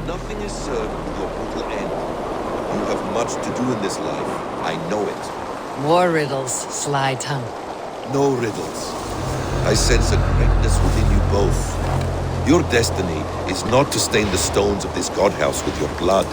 Nothing is certain to your brutal end. You have much to do in this life. I know it. More riddles, sly tongue. No riddles. I sense a greatness within you both. Your destiny is not to stain the stones of this godhouse with your blood.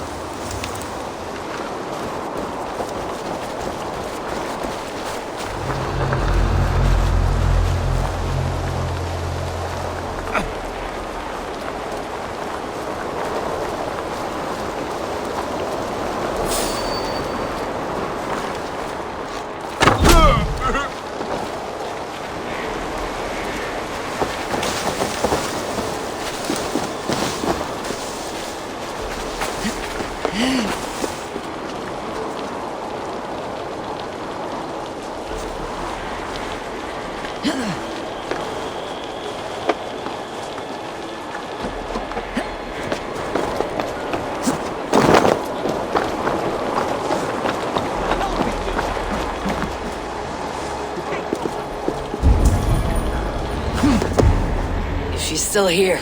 She's still here.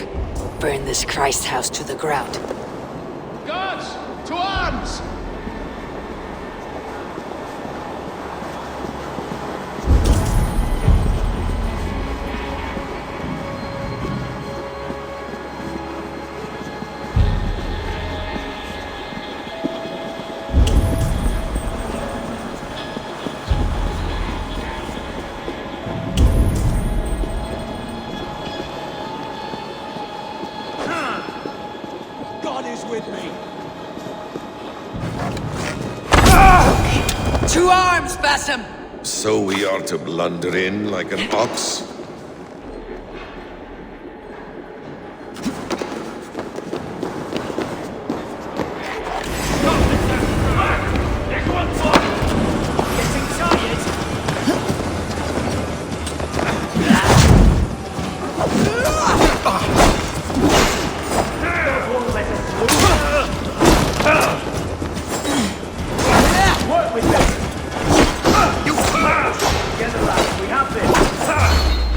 Burn this Christ house to the ground. Guards! To arms! To arms, Bassam! So we are to blunder in like an ox? Get the lads, we have this!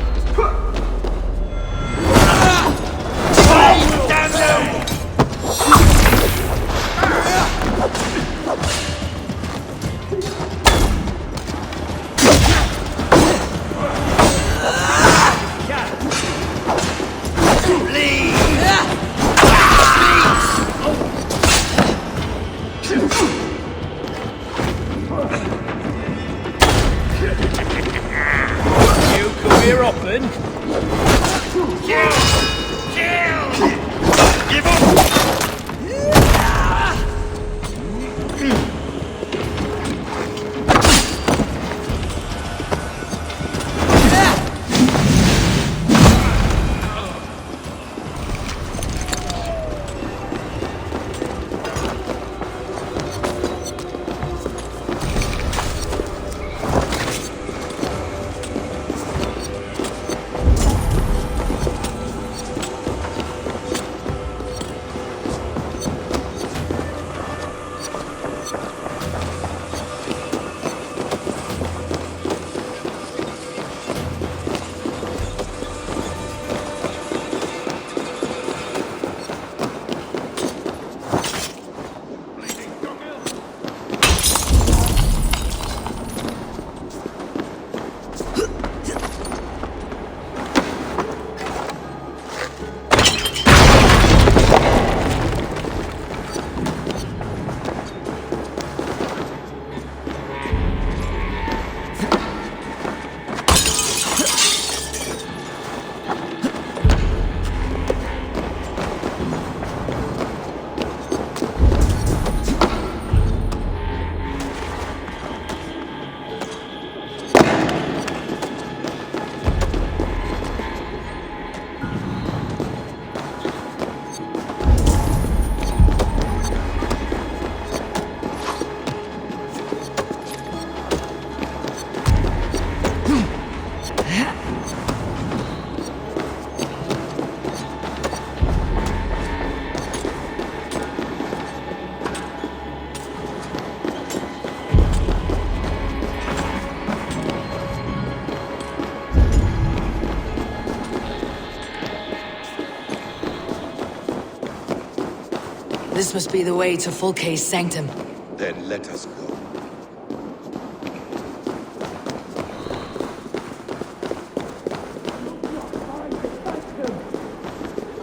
This must be the way to Fulke's sanctum. Then let us go.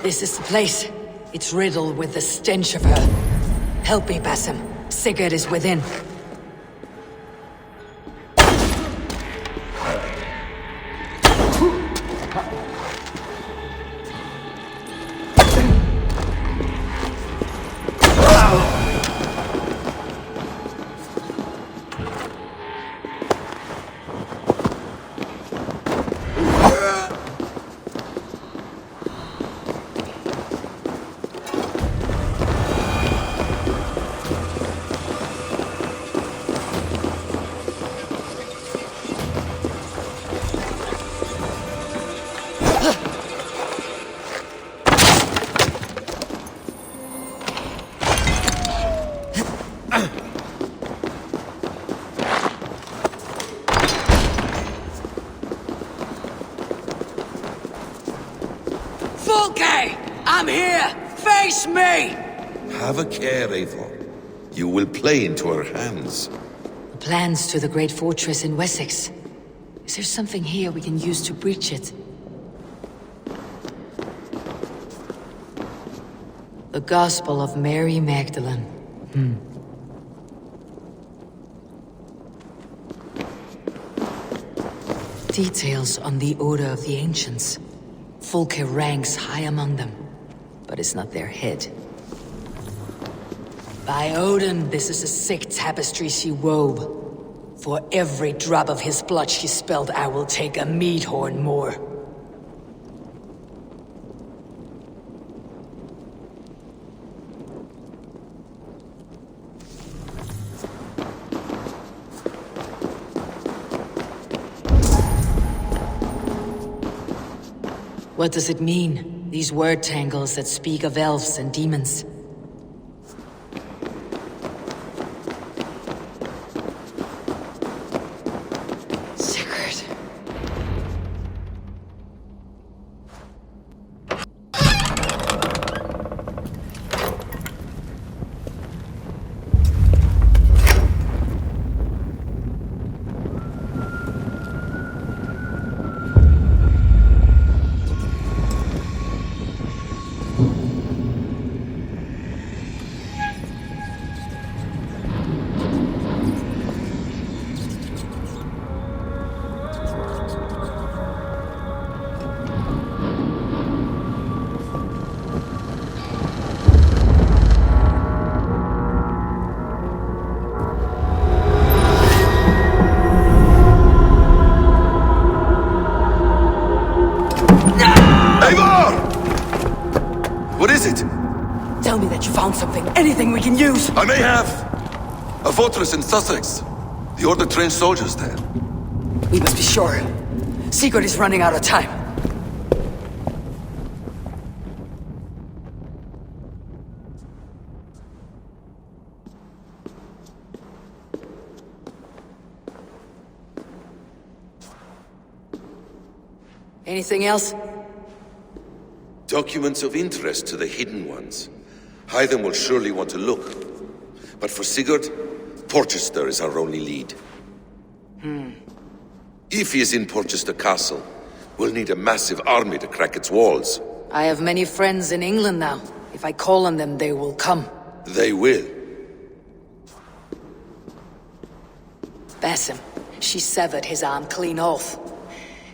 This is the place. It's riddled with the stench of her. Help me, Basim. Sigurd is within. I'm here! Face me! Have a care, Eivor. You will play into her hands. Plans to the great fortress in Wessex. Is there something here we can use to breach it? The Gospel of Mary Magdalene. Details on the Order of the Ancients. Fulke ranks high among them, but it's not their head. By Odin, this is a sick tapestry she wove. For every drop of his blood she spilled, I will take a mead horn more. What does it mean? These word tangles that speak of elves and demons. Sigurd. What is it? Tell me that you found something, anything we can use! I may have! A fortress in Sussex. The Order trained soldiers there. We must be sure. Sigurd is running out of time. Anything else? Documents of interest to the Hidden Ones. Hythen will surely want to look. But for Sigurd, Porchester is our only lead. If he is in Porchester Castle, we'll need a massive army to crack its walls. I have many friends in England now. If I call on them, they will come. They will. Basim, she severed his arm clean off.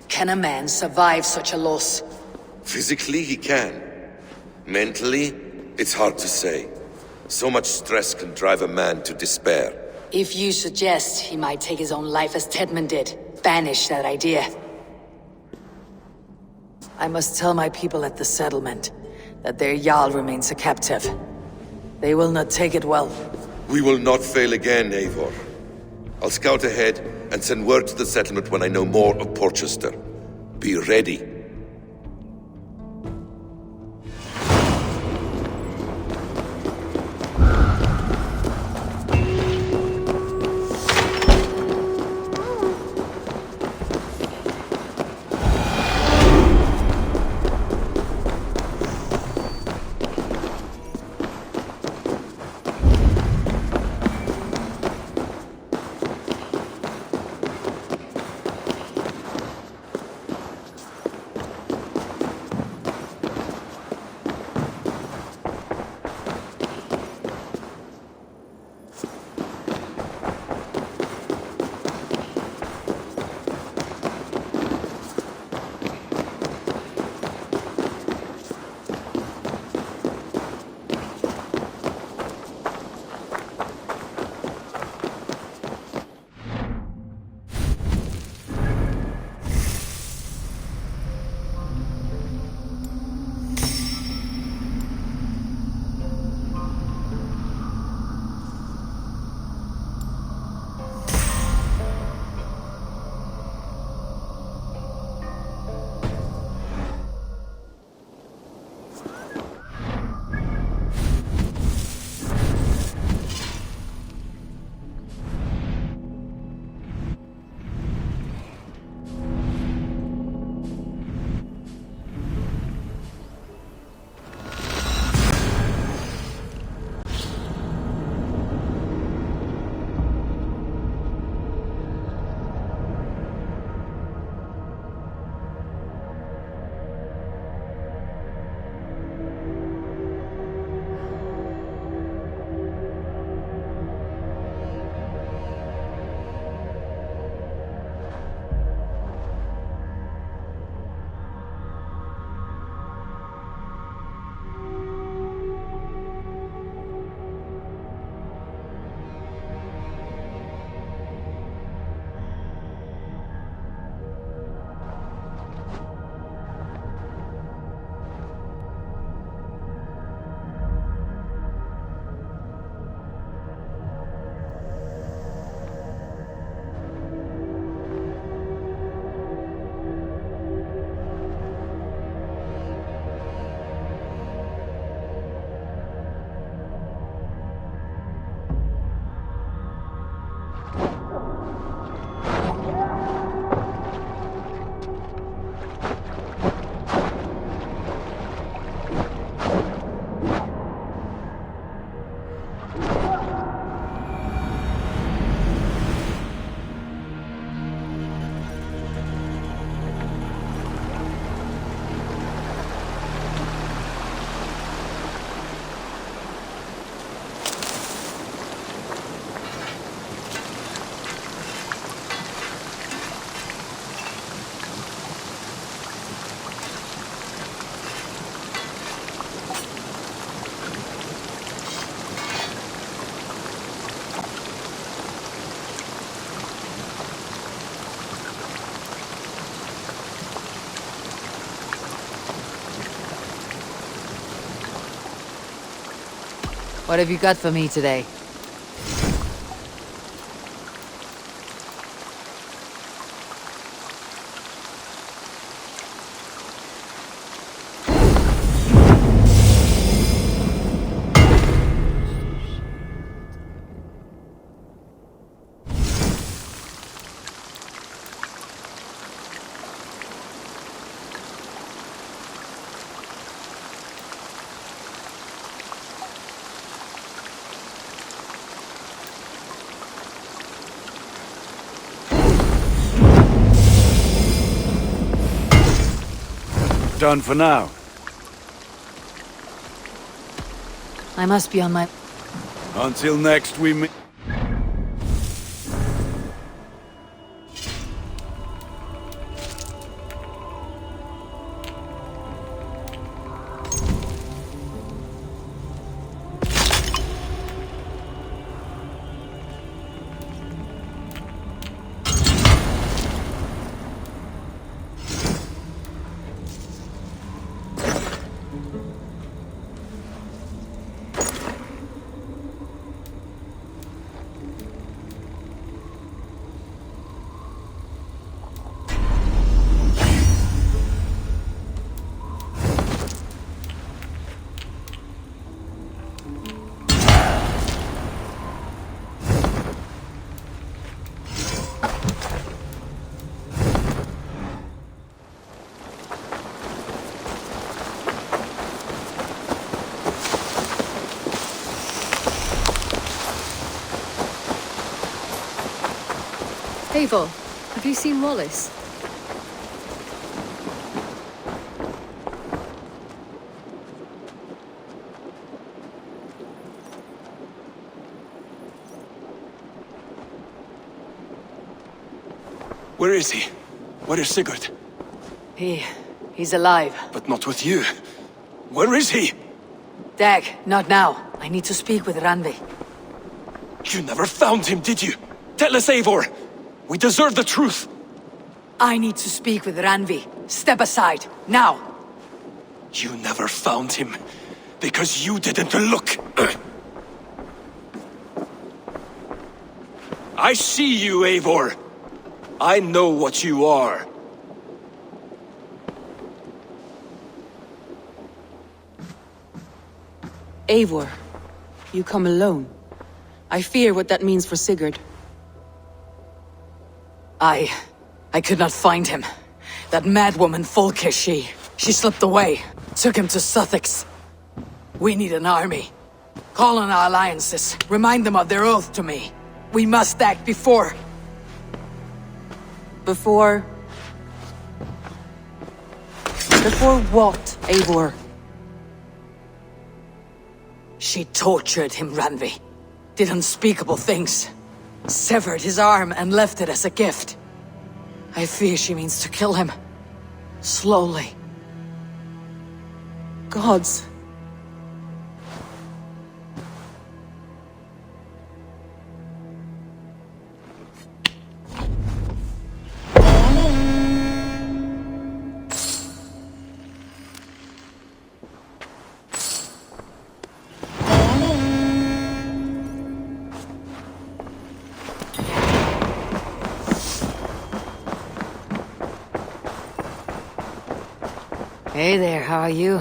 Can a man survive such a loss? Physically, he can. Mentally, it's hard to say. So much stress can drive a man to despair. If you suggest he might take his own life as Tedman did, banish that idea. I must tell my people at the settlement that their Jarl remains a captive. They will not take it well. We will not fail again, Eivor. I'll scout ahead and send word to the settlement when I know more of Porchester. Be ready. What have you got for me today? Done for now. I must be on my... Until next we meet. Eivor, have you seen Wallace? Where is he? Where is Sigurd? He's alive. But not with you. Where is he? Dag, not now. I need to speak with Randvi. You never found him, did you? Tell us, Eivor! We deserve the truth! I need to speak with Randvi. Step aside, now! You never found him, because you didn't look! I see you, Eivor! I know what you are. Eivor, you come alone. I fear what that means for Sigurd. I could not find him. That madwoman Folke, she slipped away. Took him to Sussex. We need an army. Call on our alliances. Remind them of their oath to me. We must act before... Before what, Eivor? She tortured him, Randvi. Did unspeakable things. Severed his arm and left it as a gift. I fear she means to kill him. Slowly. Gods. Hey there, how are you?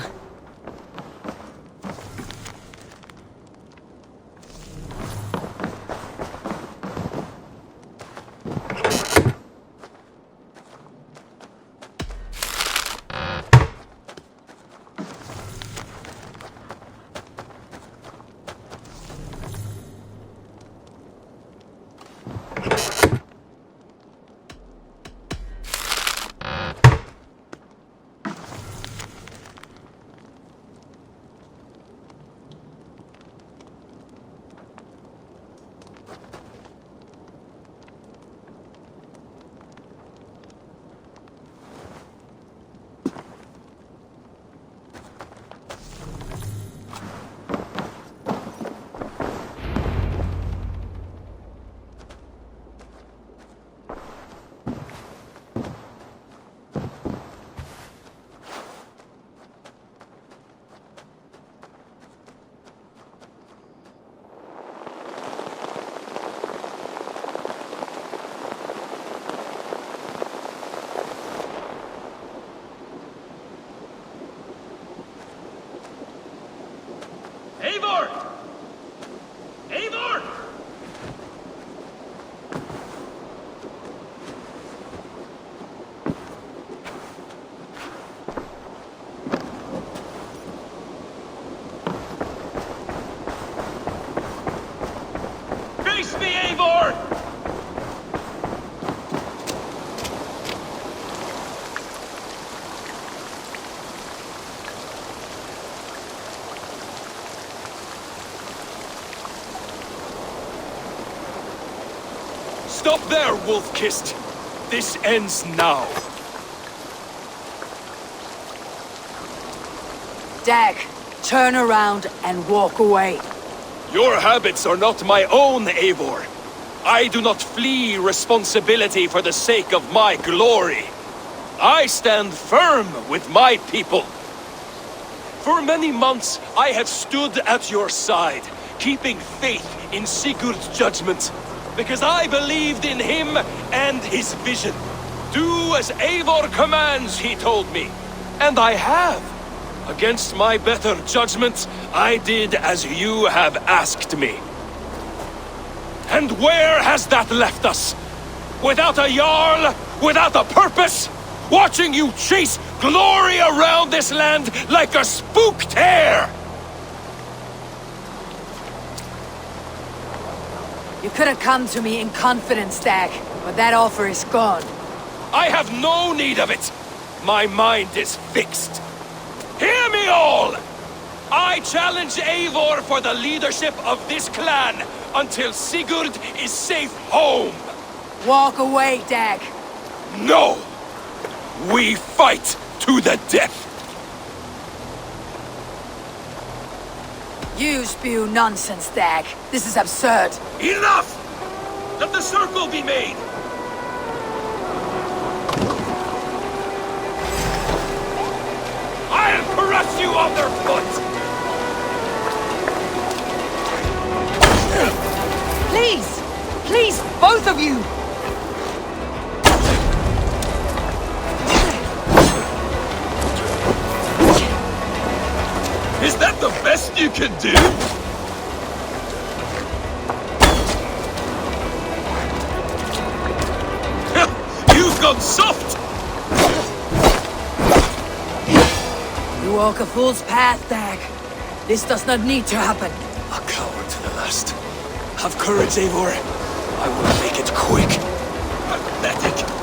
Stop there, wolf-kissed! This ends now. Dag, turn around and walk away. Your habits are not my own, Eivor. I do not flee responsibility for the sake of my glory. I stand firm with my people. For many months, I have stood at your side, keeping faith in Sigurd's judgment, because I believed in him and his vision. Do as Eivor commands, he told me. And I have. Against my better judgment, I did as you have asked me. And where has that left us? Without a Jarl? Without a purpose? Watching you chase glory around this land like a spooked hare! You could have come to me in confidence, Dag, but that offer is gone. I have no need of it! My mind is fixed. Hear me all! I challenge Eivor for the leadership of this clan until Sigurd is safe home! Walk away, Dag. No! We fight to the death! You spew nonsense, Dag. This is absurd. Enough! Let the circle be made! I'll crush you underfoot! Please! Please, both of you! Is that the best you can do? You've gone soft! You walk a fool's path, Dag. This does not need to happen. A coward to the last. Have courage, Eivor. I will make it quick. Pathetic.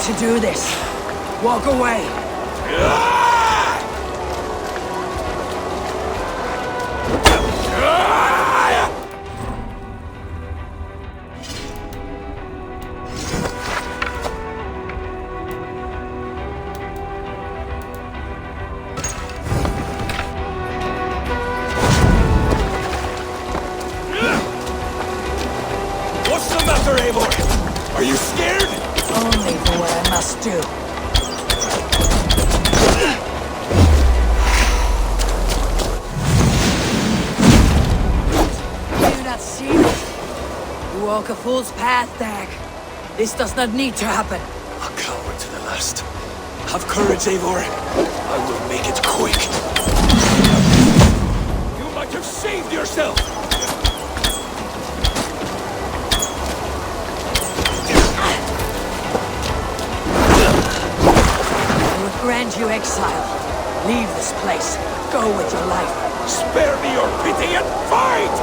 To do this. Walk away. What's the matter, Eivor? Are you scared? Only for what I must do. Do you not see this? You walk a fool's path, Dag. This does not need to happen. A coward to the last. Have courage, Eivor. I will make it quick. You might have saved yourself! Grant you exile. Leave this place. Go with your life. Spare me your pity and fight!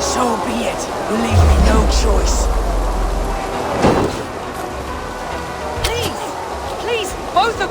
So be it. You leave me no choice. Please! Please, both of...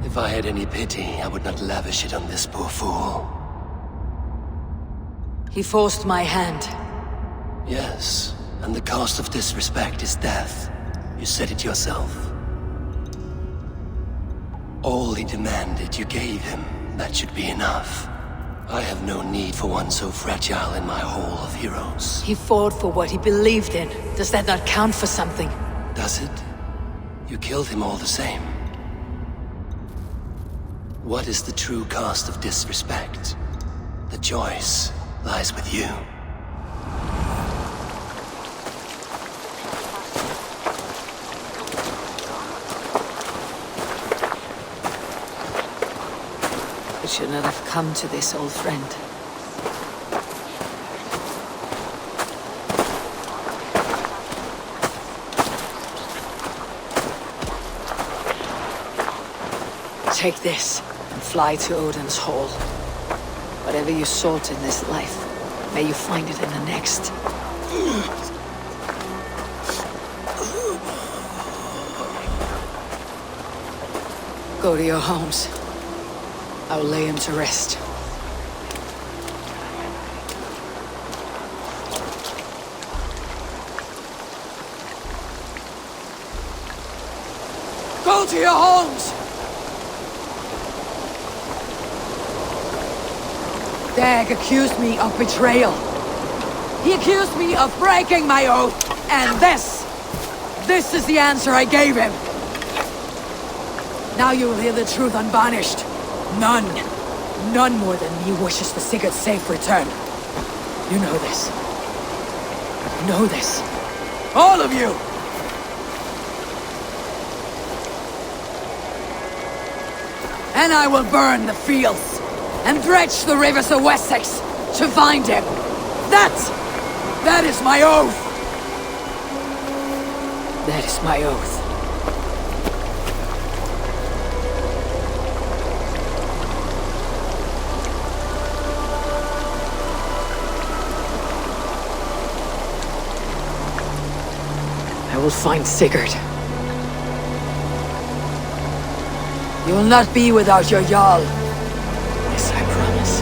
If I had any pity, I would not lavish it on this poor fool. He forced my hand. Yes, and the cost of disrespect is death. You said it yourself. All he demanded, you gave him. That should be enough. I have no need for one so fragile in my hall of heroes. He fought for what he believed in. Does that not count for something? Does it? You killed him all the same. What is the true cost of disrespect? The choice lies with you. It should not have come to this, old friend. Take this and fly to Odin's hall. Whatever you sought in this life, may you find it in the next. Go to your homes. I'll lay him to rest. Go to your homes! Dag accused me of betrayal. He accused me of breaking my oath. And this is the answer I gave him. Now you will hear the truth unvarnished. None more than me wishes for Sigurd's safe return. You know this. You know this. All of you! And I will burn the fields and dredge the rivers of Wessex to find him. That is my oath. That is my oath. I will find Sigurd. You will not be without your Jarl. Yes, I promise.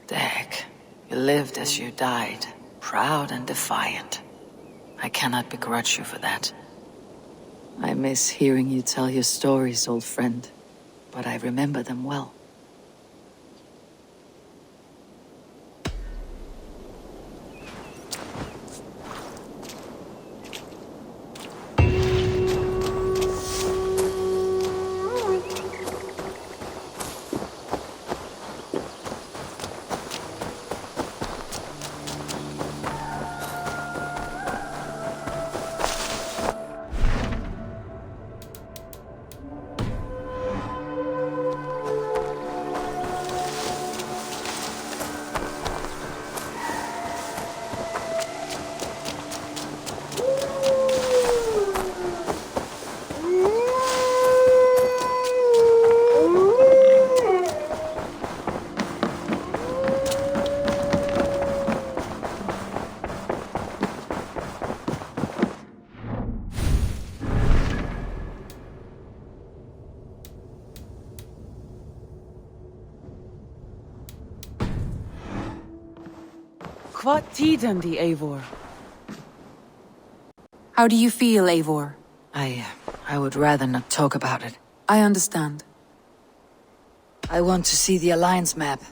Dag, you lived as you died, proud and defiant. I cannot begrudge you for that. I miss hearing you tell your stories, old friend, but I remember them well. What tiden the Eivor? How do you feel, Eivor? I would rather not talk about it. I understand. I want to see the Alliance map.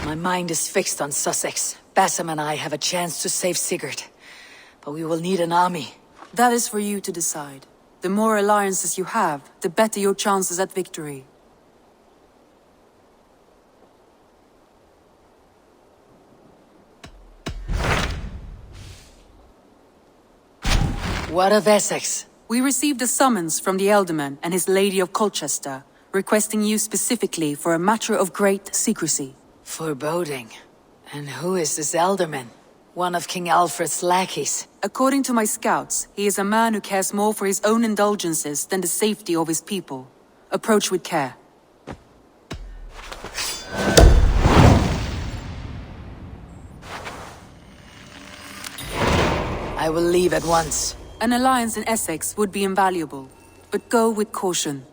My mind is fixed on Sussex. Bassam and I have a chance to save Sigurd. But we will need an army. That is for you to decide. The more alliances you have, the better your chances at victory. What of Essex? We received a summons from the Ealdorman and his Lady of Colchester, requesting you specifically for a matter of great secrecy. Foreboding. And who is this Ealdorman? One of King Alfred's lackeys. According to my scouts, he is a man who cares more for his own indulgences than the safety of his people. Approach with care. I will leave at once. An alliance in Essex would be invaluable, but go with caution.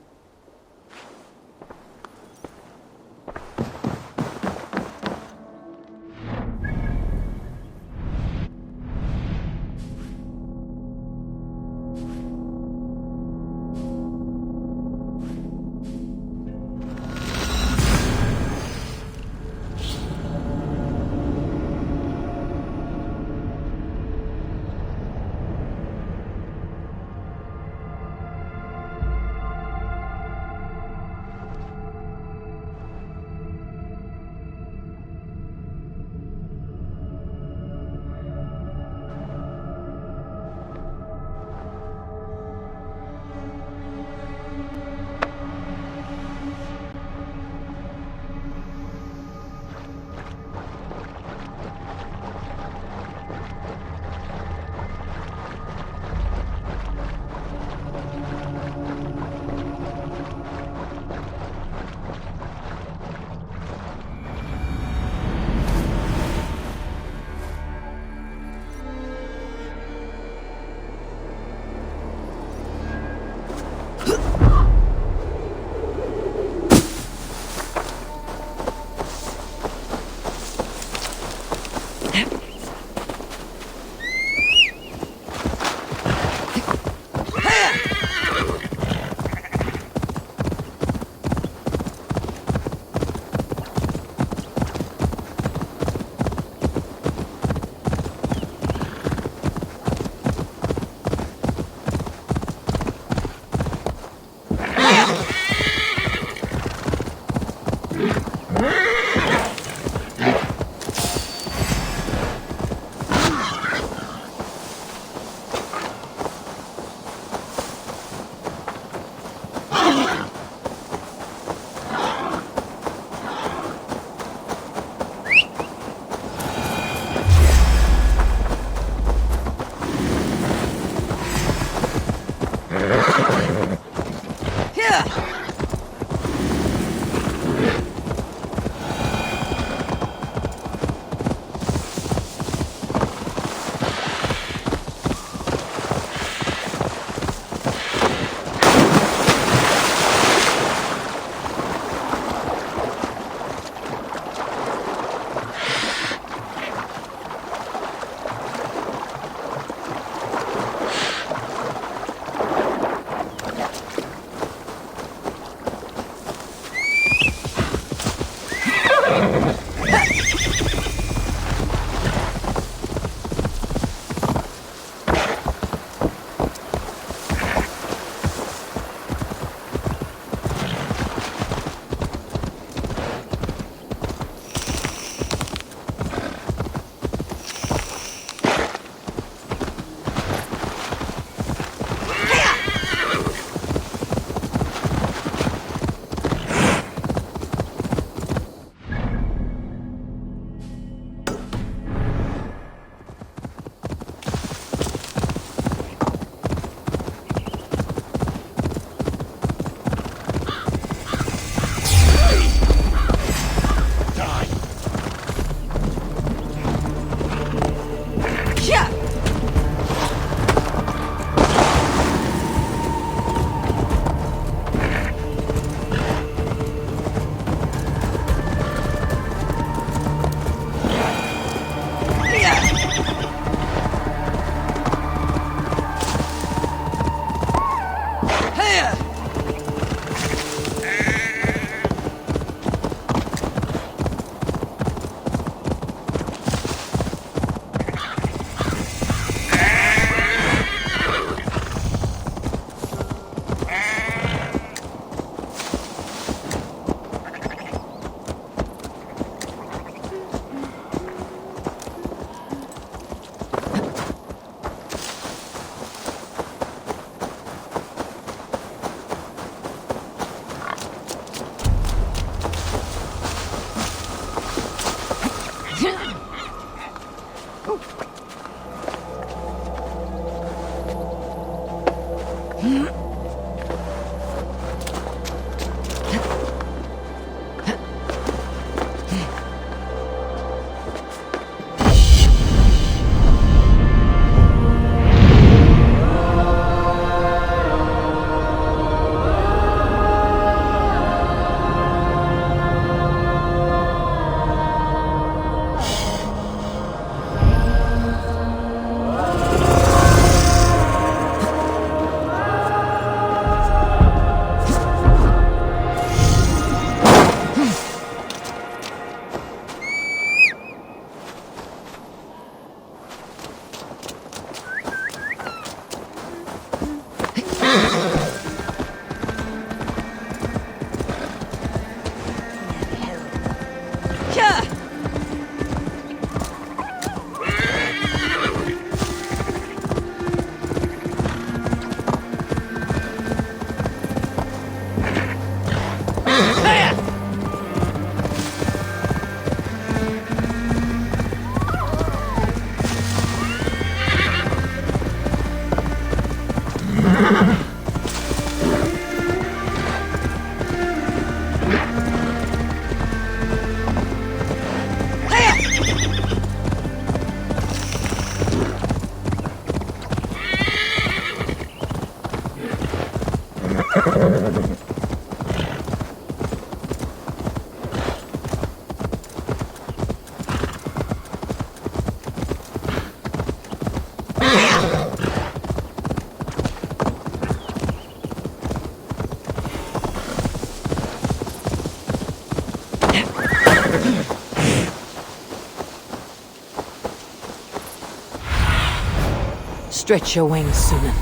Stretch your wings, Sýnin.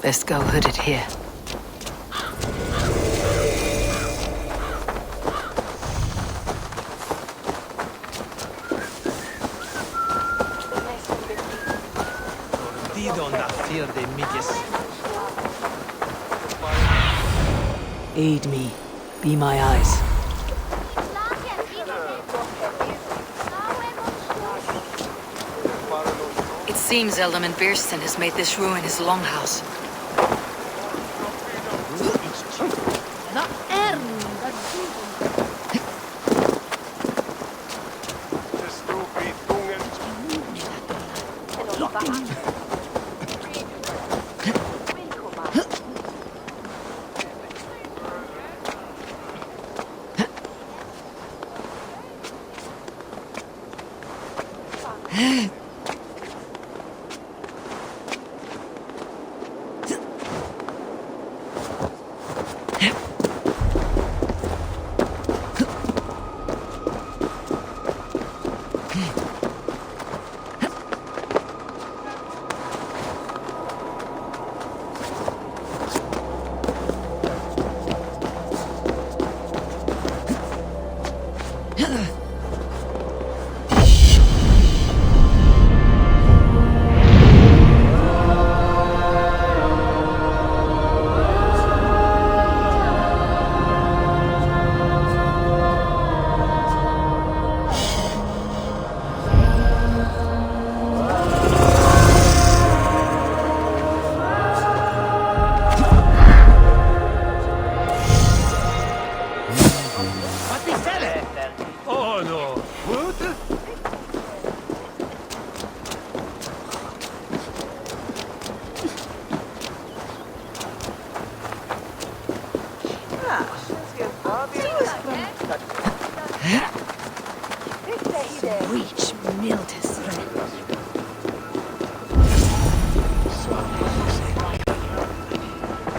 Best go hooded here. Aid me. Be my eyes. It seems Ealdorman Bjørnstene has made this ruin his longhouse.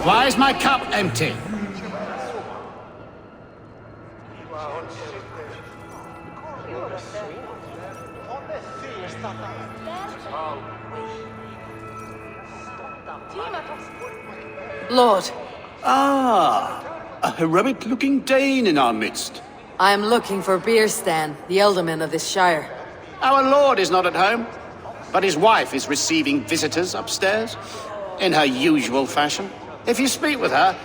Why is my cup empty? Lord. Ah, a heroic-looking Dane in our midst. I am looking for Bjørnstene, the Ealdorman of this shire. Our lord is not at home, but his wife is receiving visitors upstairs, in her usual fashion. If you speak with her,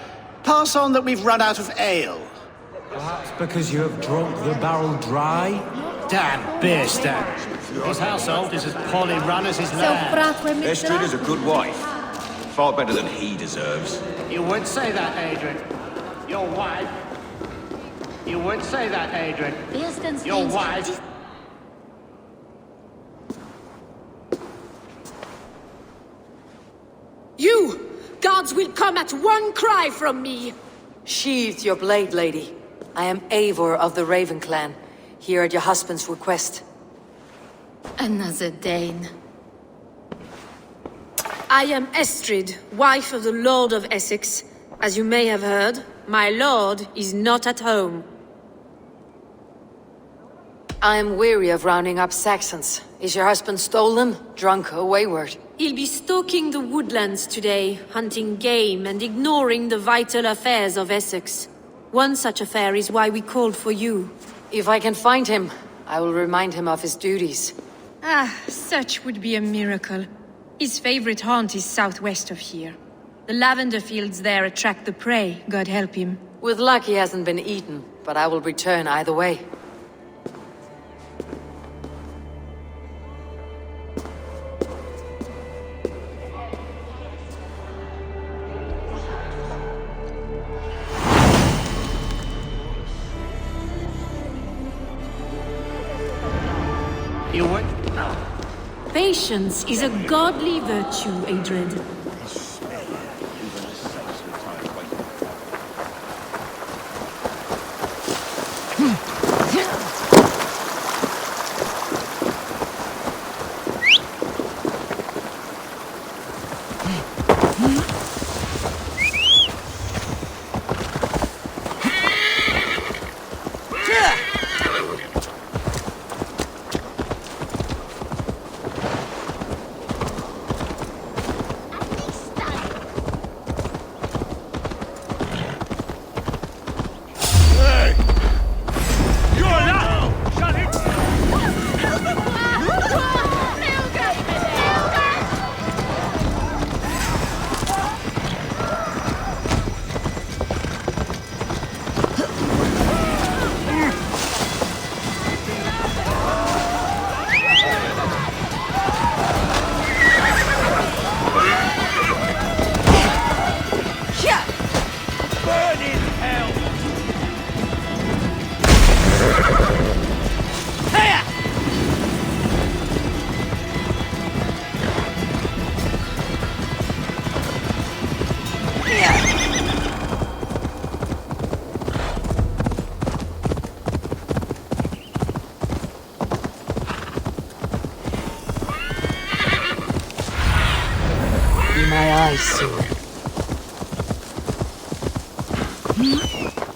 pass on that we've run out of ale. Perhaps because you have drunk the barrel dry? Damn Bjørnstene. His household is as poorly run as his land. Estrid is a good wife. Far better than he deserves. You would say that, Adrian. Your wife. You would say that, Adrian. Your wife. You! Gods will come at one cry from me! Sheathe your blade, lady. I am Eivor of the Raven clan, here at your husband's request. Another Dane. I am Estrid, wife of the Lord of Essex. As you may have heard, my lord is not at home. I am weary of rounding up Saxons. Is your husband stolen, drunk, or wayward? He'll be stalking the woodlands today, hunting game and ignoring the vital affairs of Essex. One such affair is why we called for you. If I can find him, I will remind him of his duties. Ah, such would be a miracle. His favorite haunt is southwest of here. The lavender fields there attract the prey, God help him. With luck he hasn't been eaten, but I will return either way. You would? Patience is a godly virtue, Adred.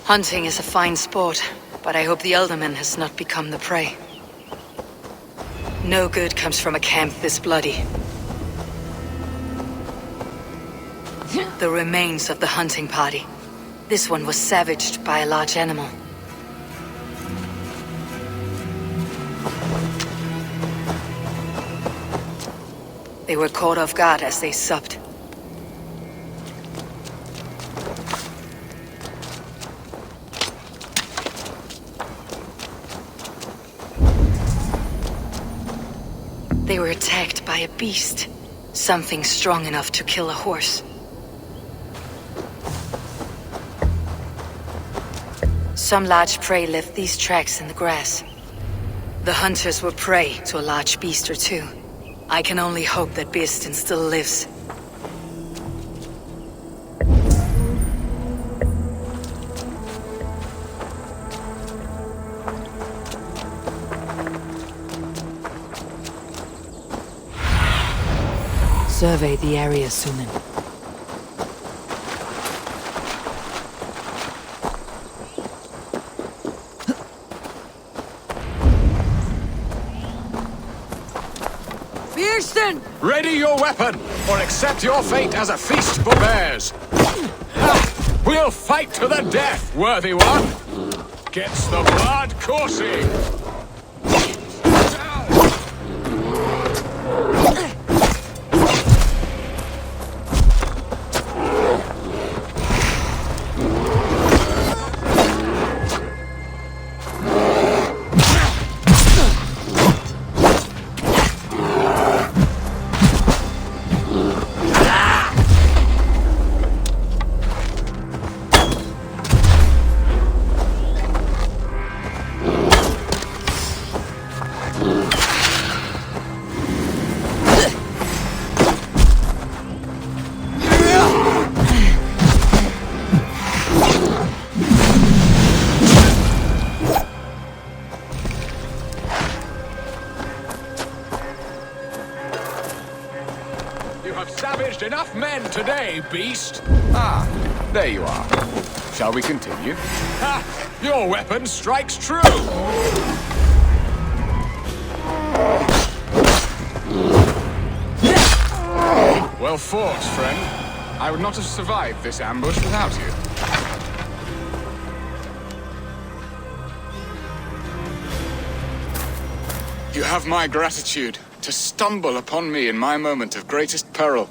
Hunting is a fine sport, but I hope the Elderman has not become the prey. No good comes from a camp this bloody. The remains of the hunting party. This one was savaged by a large animal. They were caught off guard as they supped. They were attacked by a beast. Something strong enough to kill a horse. Some large prey left these tracks in the grass. The hunters were prey to a large beast or two. I can only hope that Birsten still lives. Survey the area, Sýnin. Birsten! Ready your weapon, or accept your fate as a feast for bears. Ha! We'll fight to the death, worthy one. Gets the blood coursing. Enough men today, beast! Ah, there you are. Shall we continue? Ha! Your weapon strikes true! Well fought, friend. I would not have survived this ambush without you. You have my gratitude to stumble upon me in my moment of greatest peril.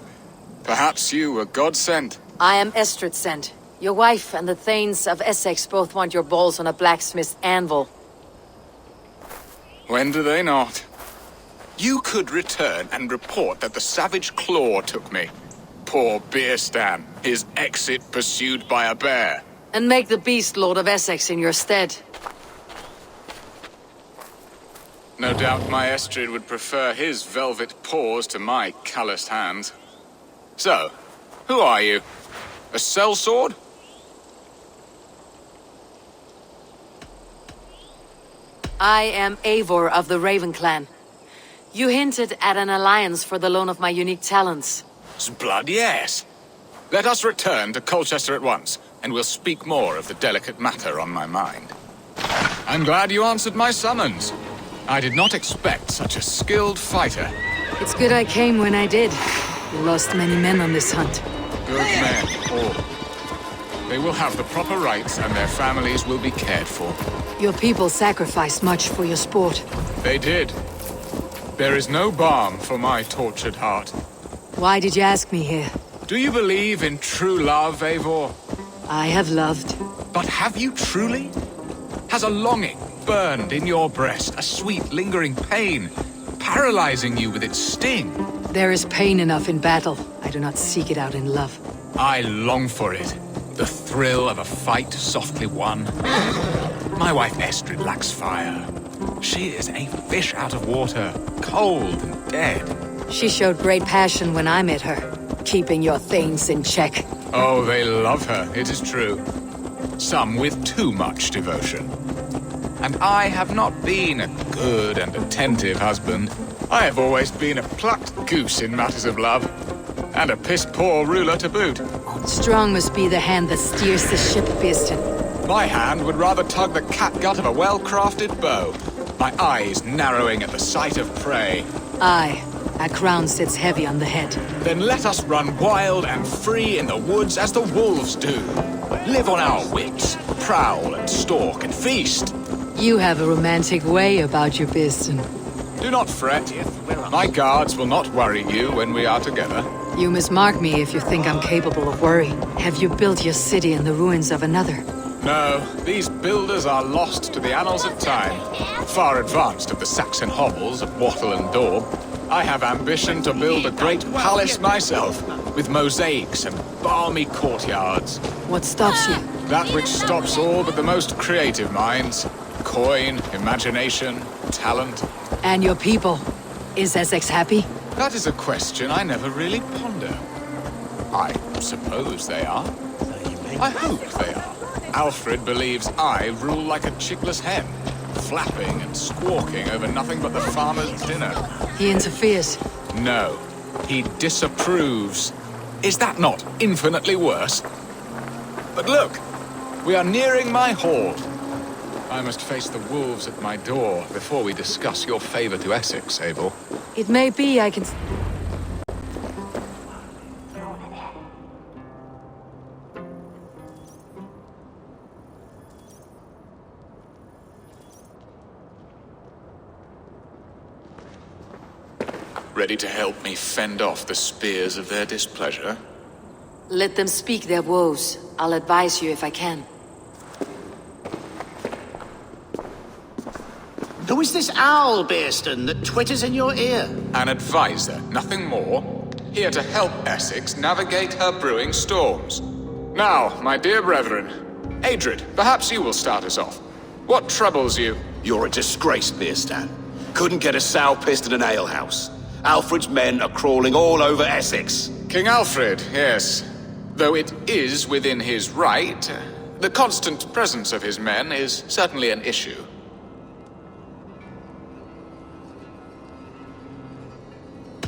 Perhaps you were God-sent. I am Estrid sent. Your wife and the Thanes of Essex both want your balls on a blacksmith's anvil. When do they not? You could return and report that the savage claw took me. Poor Birsten, his exit pursued by a bear. And make the beast Lord of Essex in your stead. No doubt my Estrid would prefer his velvet paws to my calloused hands. So, who are you? A sellsword? I am Eivor of the Raven Clan. You hinted at an alliance for the loan of my unique talents. Blood, yes. Let us return to Colchester at once, and we'll speak more of the delicate matter on my mind. I'm glad you answered my summons. I did not expect such a skilled fighter. It's good I came when I did. You lost many men on this hunt. Good men, all. They will have the proper rights, and their families will be cared for. Your people sacrificed much for your sport. They did. There is no balm for my tortured heart. Why did you ask me here? Do you believe in true love, Eivor? I have loved. But have you truly? Has a longing burned in your breast, a sweet, lingering pain, paralyzing you with its sting? There is pain enough in battle. I do not seek it out in love. I long for it. The thrill of a fight softly won. My wife Estrid lacks fire. She is a fish out of water, cold and dead. She showed great passion when I met her, keeping your things in check. Oh, they love her, it is true. Some with too much devotion. And I have not been a good and attentive husband. I have always been a plucked goose in matters of love. And a piss-poor ruler to boot. Strong must be the hand that steers the ship, Beaston. My hand would rather tug the catgut of a well-crafted bow. My eyes narrowing at the sight of prey. Aye, a crown sits heavy on the head. Then let us run wild and free in the woods as the wolves do. Live on our wits, prowl and stalk and feast. You have a romantic way about you, Beaston. Do not fret. My guards will not worry you when we are together. You mismark me if you think I'm capable of worry. Have you built your city in the ruins of another? No, these builders are lost to the annals of time. Far advanced of the Saxon hovels of wattle and daub. I have ambition to build a great palace myself, with mosaics and balmy courtyards. What stops you? That which stops all but the most creative minds. Coin, imagination, talent. And your people? Is Essex happy? That is a question I never really ponder. I suppose they are. I hope they are. Alfred believes I rule like a chickless hen, flapping and squawking over nothing but the farmer's dinner. He interferes? No, he disapproves. Is that not infinitely worse? But look, we are nearing my hall. I must face the wolves at my door before we discuss your favor to Essex, Eivor. It may be I can... Ready to help me fend off the spears of their displeasure? Let them speak their woes. I'll advise you if I can. Who is this owl, Beaston, that twitters in your ear? An advisor, nothing more. Here to help Essex navigate her brewing storms. Now, my dear brethren, Adrid, perhaps you will start us off. What troubles you? You're a disgrace, Beaston. Couldn't get a sow pissed in an alehouse. Alfred's men are crawling all over Essex. King Alfred, yes. Though it is within his right, the constant presence of his men is certainly an issue.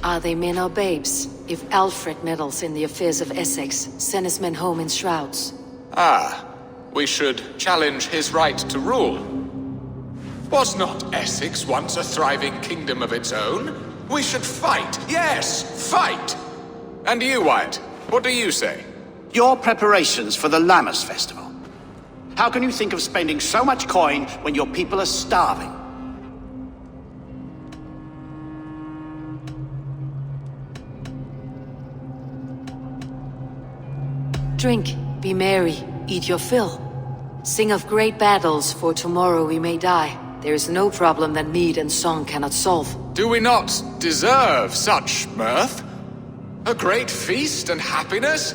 Are they men or babes? If Alfred meddles in the affairs of Essex, send his men home in shrouds. Ah, we should challenge his right to rule. Was not Essex once a thriving kingdom of its own? We should fight, yes, fight! And you, Wyatt, what do you say? Your preparations for the Lammas festival. How can you think of spending so much coin when your people are starving? Drink, be merry, eat your fill. Sing of great battles, for tomorrow we may die. There is no problem that mead and song cannot solve. Do we not deserve such mirth? A great feast and happiness?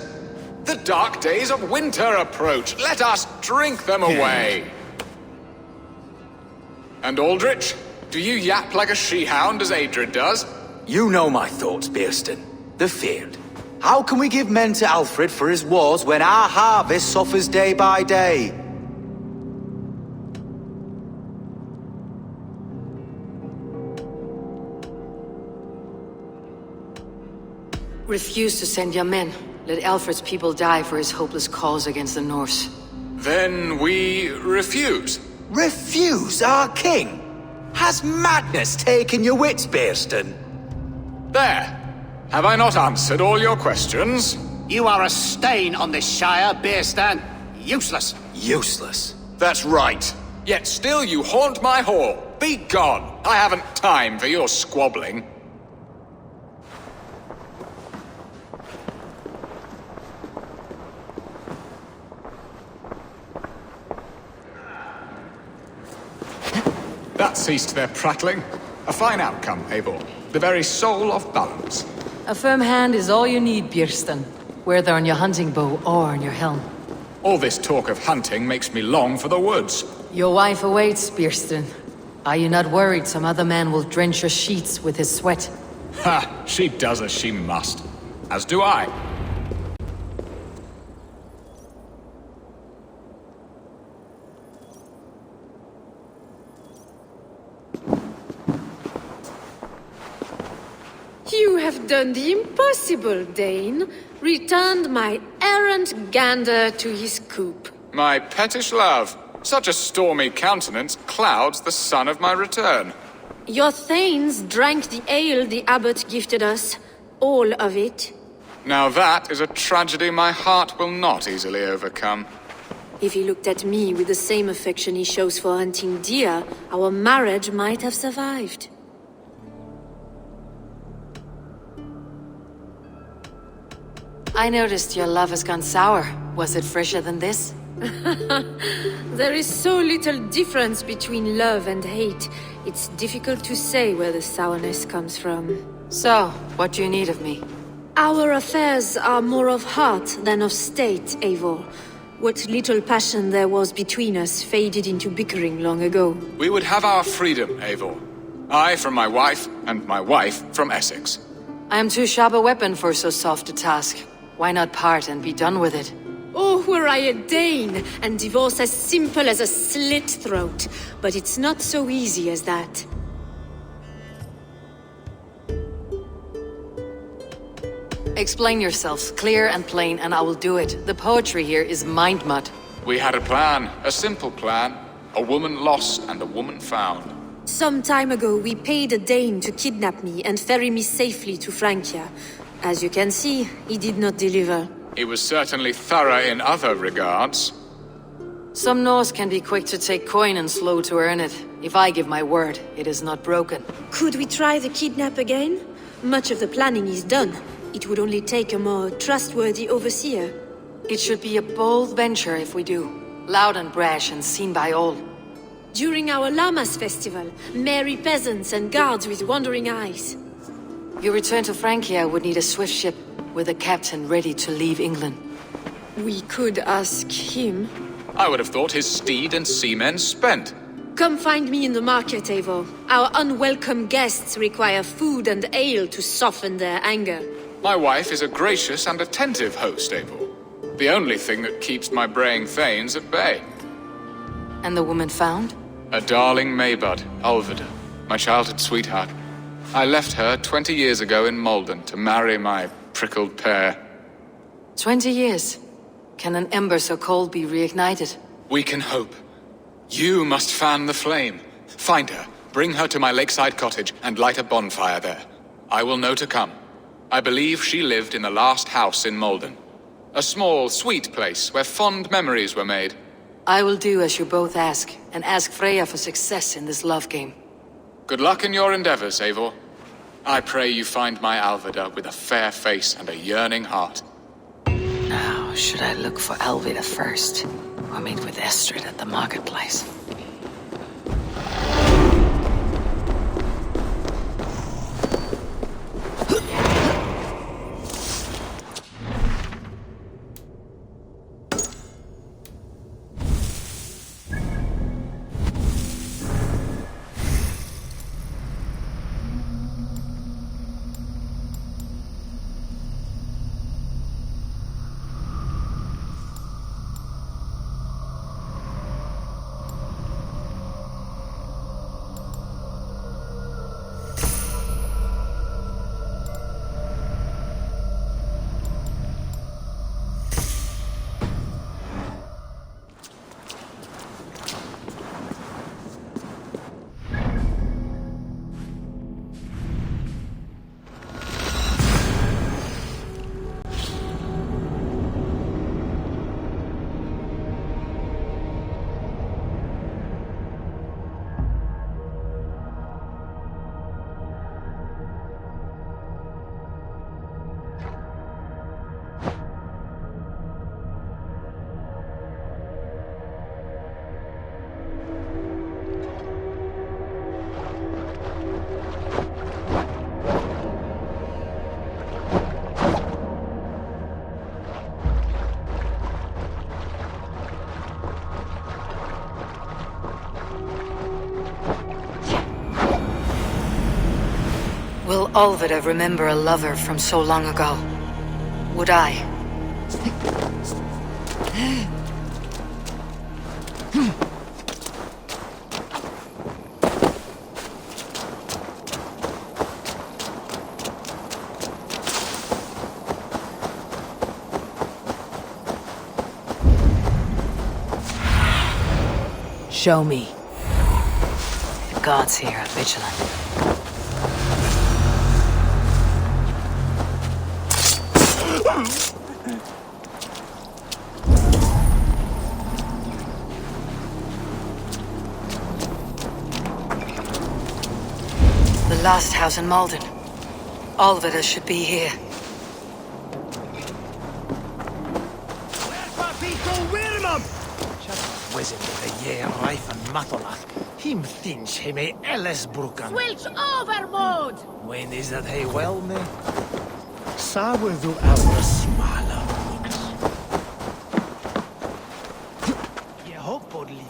The dark days of winter approach. Let us drink them away. And Aldrich, Do you yap like a she-hound as Adrid does? You know my thoughts, Bearston. The field. How can we give men to Alfred for his wars when our harvest suffers day by day? Refuse to send your men. Let Alfred's people die for his hopeless cause against the Norse. Then we refuse. Refuse our king? Has madness taken your wits, Bearston? There. Have I not answered all your questions? You are a stain on this shire, Bearstan. Useless. Useless? That's right. Yet still you haunt my hall. Be gone. I haven't time for your squabbling. That ceased their prattling. A fine outcome, Eivor. The very soul of balance. A firm hand is all you need, Bearstan. Whether on your hunting bow or on your helm. All this talk of hunting makes me long for the woods. Your wife awaits, Bearstan. Are you not worried some other man will drench your sheets with his sweat? Ha! She does as she must. As do I. You have done the impossible, Dane. Returned my errant gander to his coop. My pettish love. Such a stormy countenance clouds the sun of my return. Your thanes drank the ale the abbot gifted us. All of it. Now that is a tragedy my heart will not easily overcome. If he looked at me with the same affection he shows for hunting deer, our marriage might have survived. I noticed your love has gone sour. Was it fresher than this? There is so little difference between love and hate. It's difficult to say where the sourness comes from. So, what do you need of me? Our affairs are more of heart than of state, Eivor. What little passion there was between us faded into bickering long ago. We would have our freedom, Eivor. I from my wife, and my wife from Essex. I am too sharp a weapon for so soft a task. Why not part and be done with it? Oh, were I a Dane, and divorce as simple as a slit throat. But it's not so easy as that. Explain yourselves, clear and plain, and I will do it. The poetry here is mind mud. We had a plan, a simple plan. A woman lost and a woman found. Some time ago, we paid a Dane to kidnap me and ferry me safely to Francia. As you can see, he did not deliver. He was certainly thorough in other regards. Some Norse can be quick to take coin and slow to earn it. If I give my word, it is not broken. Could we try the kidnap again? Much of the planning is done. It would only take a more trustworthy overseer. It should be a bold venture if we do. Loud and brash and seen by all. During our Llamas festival, merry peasants and guards with wandering eyes. Your return to Francia would need a swift ship, with a captain ready to leave England. We could ask him. I would have thought his steed and seamen spent. Come find me in the market, Eivor. Our unwelcome guests require food and ale to soften their anger. My wife is a gracious and attentive host, Eivor. The only thing that keeps my braying thanes at bay. And the woman found? A darling Maybud, Ulvida, my childhood sweetheart. I left her 20 years ago in Malden to marry my prickled pear. 20 years? Can an ember so cold be reignited? We can hope. You must fan the flame. Find her, bring her to my lakeside cottage, and light a bonfire there. I will know to come. I believe she lived in the last house in Malden. A small, sweet place where fond memories were made. I will do as you both ask, and ask Freya for success in this love game. Good luck in your endeavors, Eivor. I pray you find my Alvida with a fair face and a yearning heart. Now, should I look for Alvida first, or meet with Estrid at the marketplace? All that I remember a lover from so long ago. Would I? Show me. The gods here are vigilant. The last house in Malden. All of it should be here. Wesin the year rife and matolach. Him thinks he may Ellis Brukan. Switch overboard! When is that he well me? Sa will do our smaller looks. Ye hope bodily.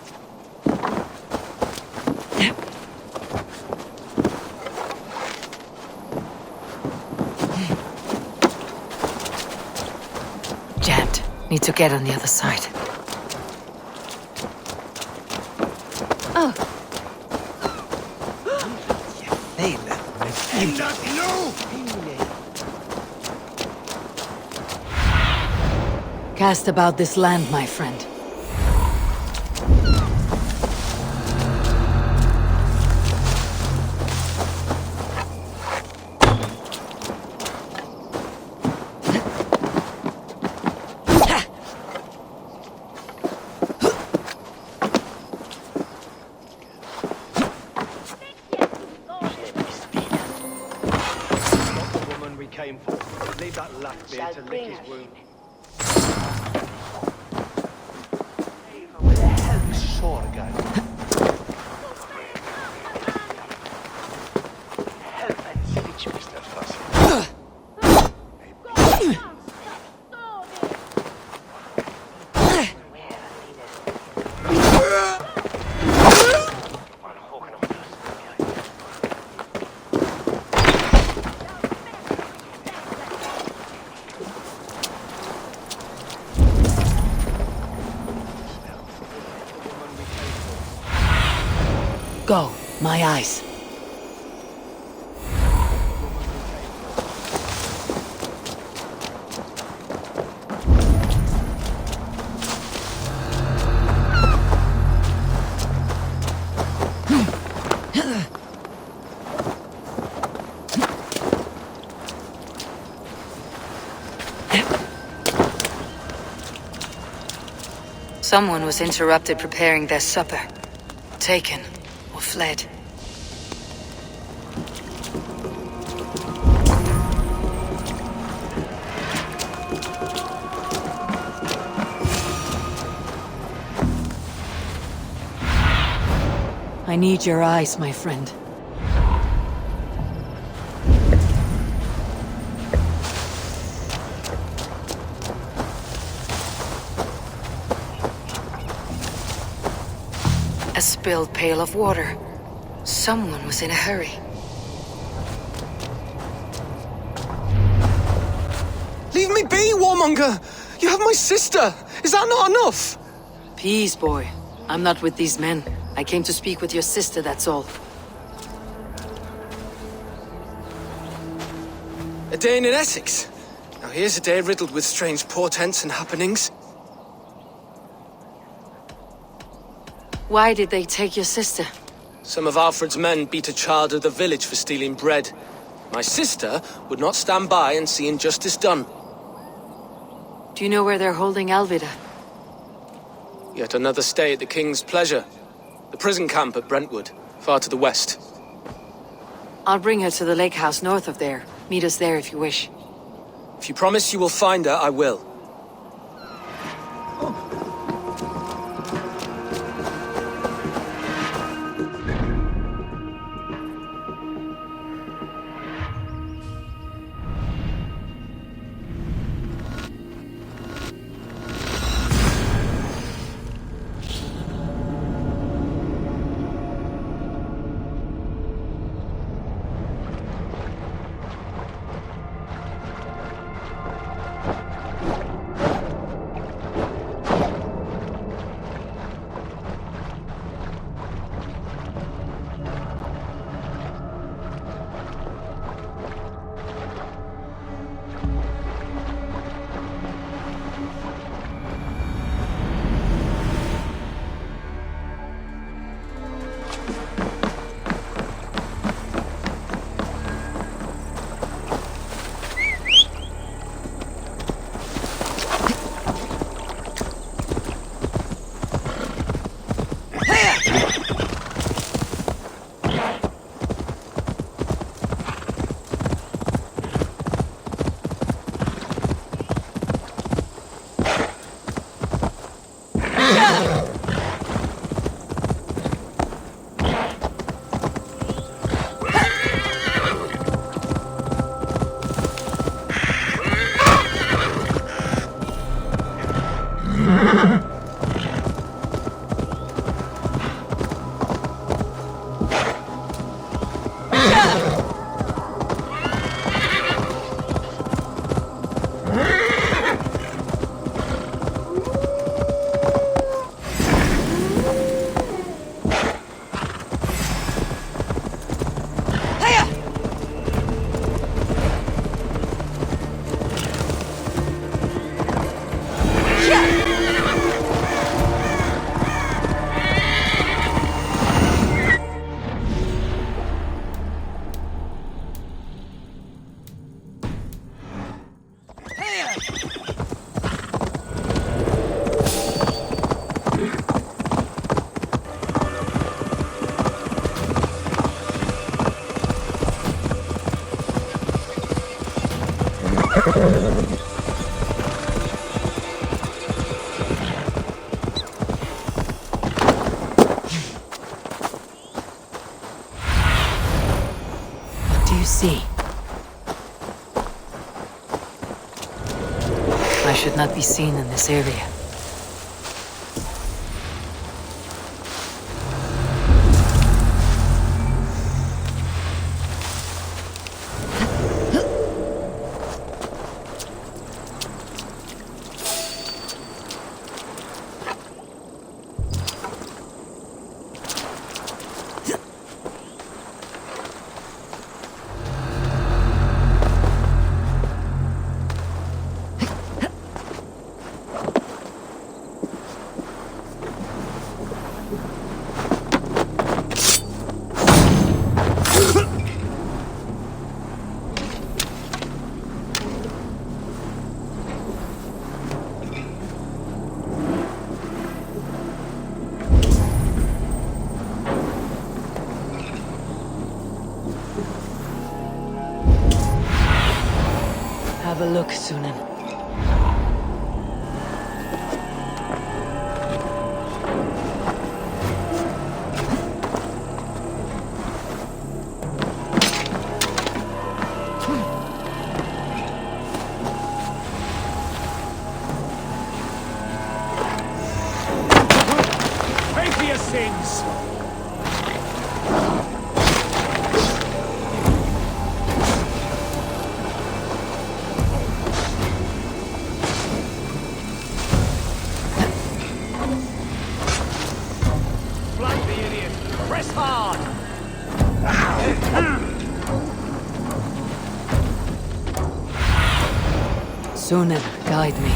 Jammed. Need to get on the other side. Cast about this land, my friend. Go, my eyes. Someone was interrupted preparing their supper. Taken. Or fled. I need your eyes, my friend. A spilled pail of water. Someone was in a hurry. Leave me be, warmonger! You have my sister! Is that not enough? Peace, boy. I'm not with these men. I came to speak with your sister, that's all. A day in Essex. Now here's a day riddled with strange portents and happenings. Why did they take your sister? Some of Alfred's men beat a child of the village for stealing bread. My sister would not stand by and see injustice done. Do you know where they're holding Alvida? Yet another stay at the King's pleasure. The prison camp at Brentwood, far to the west. I'll bring her to the lake house north of there. Meet us there if you wish. If you promise you will find her, I will. See. I should not be seen in this area. Have a look, Sýnin. Pay for your sins! Sýnin, guide me.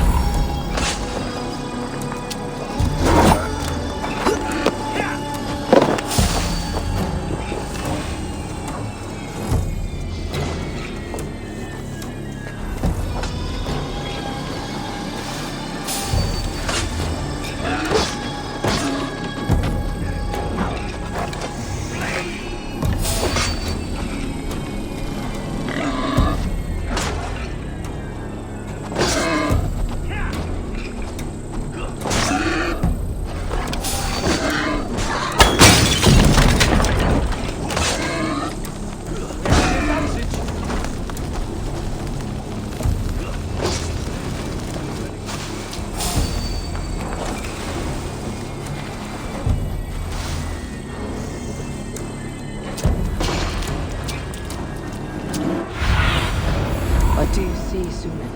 What do you see, Sýnin?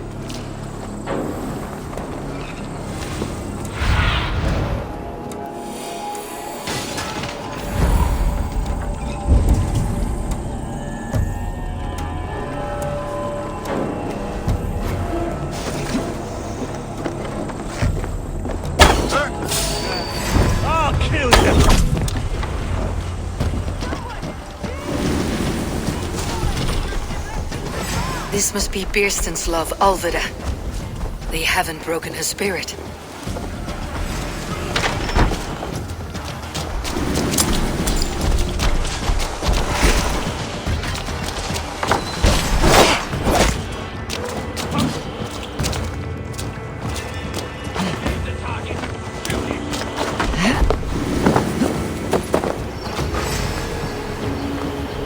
I'll kill you! This must be Birsten's love, Alvida. They haven't broken her spirit.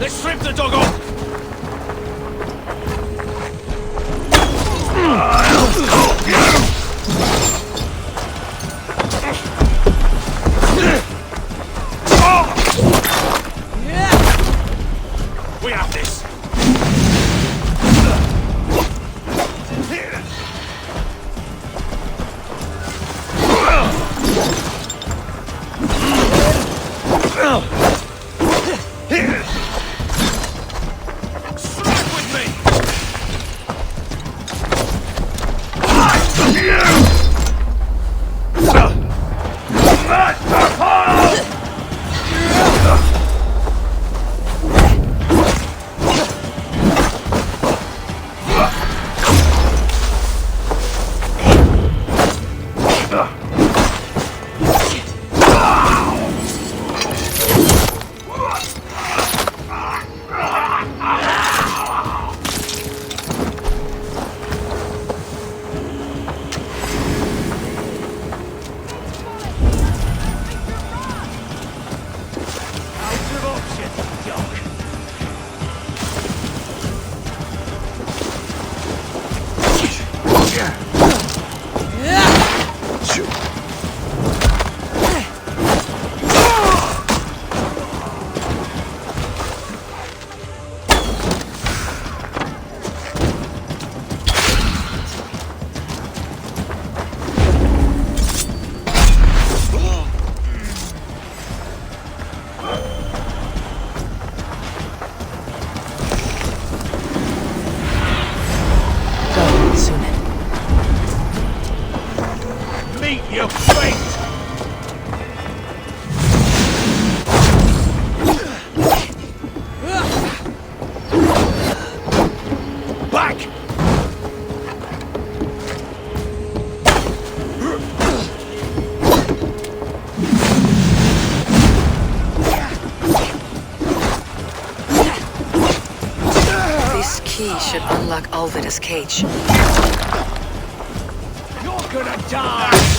Let's strip the dog off! Should unlock Alvida's cage. You're gonna die!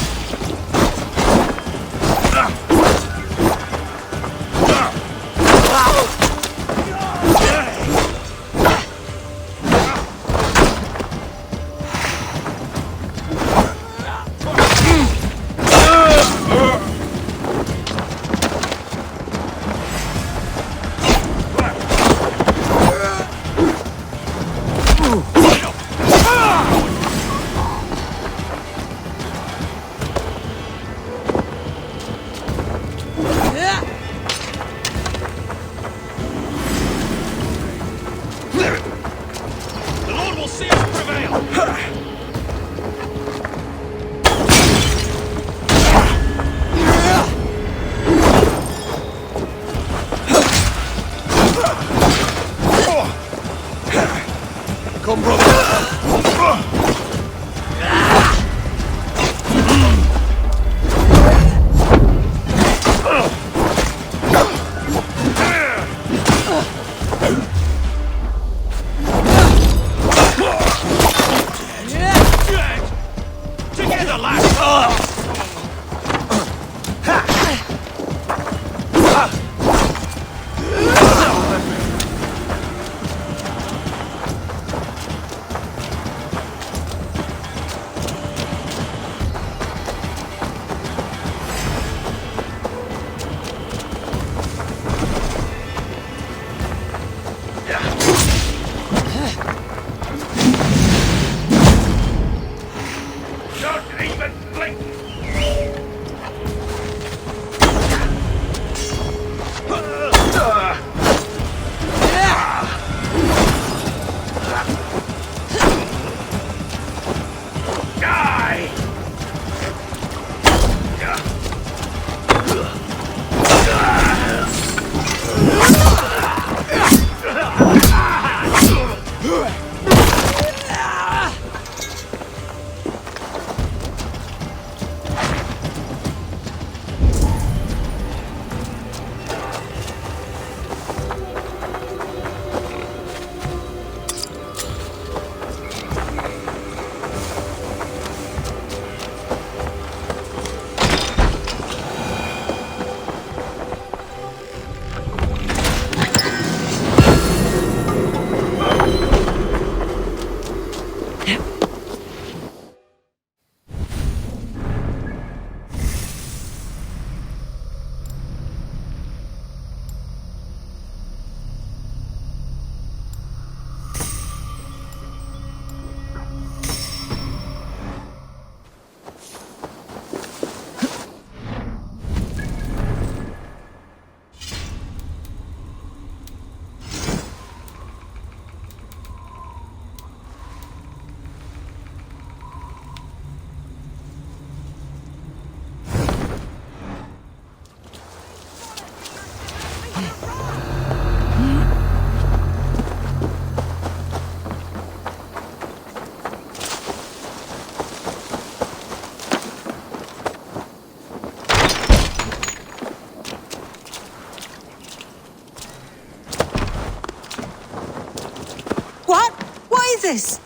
this?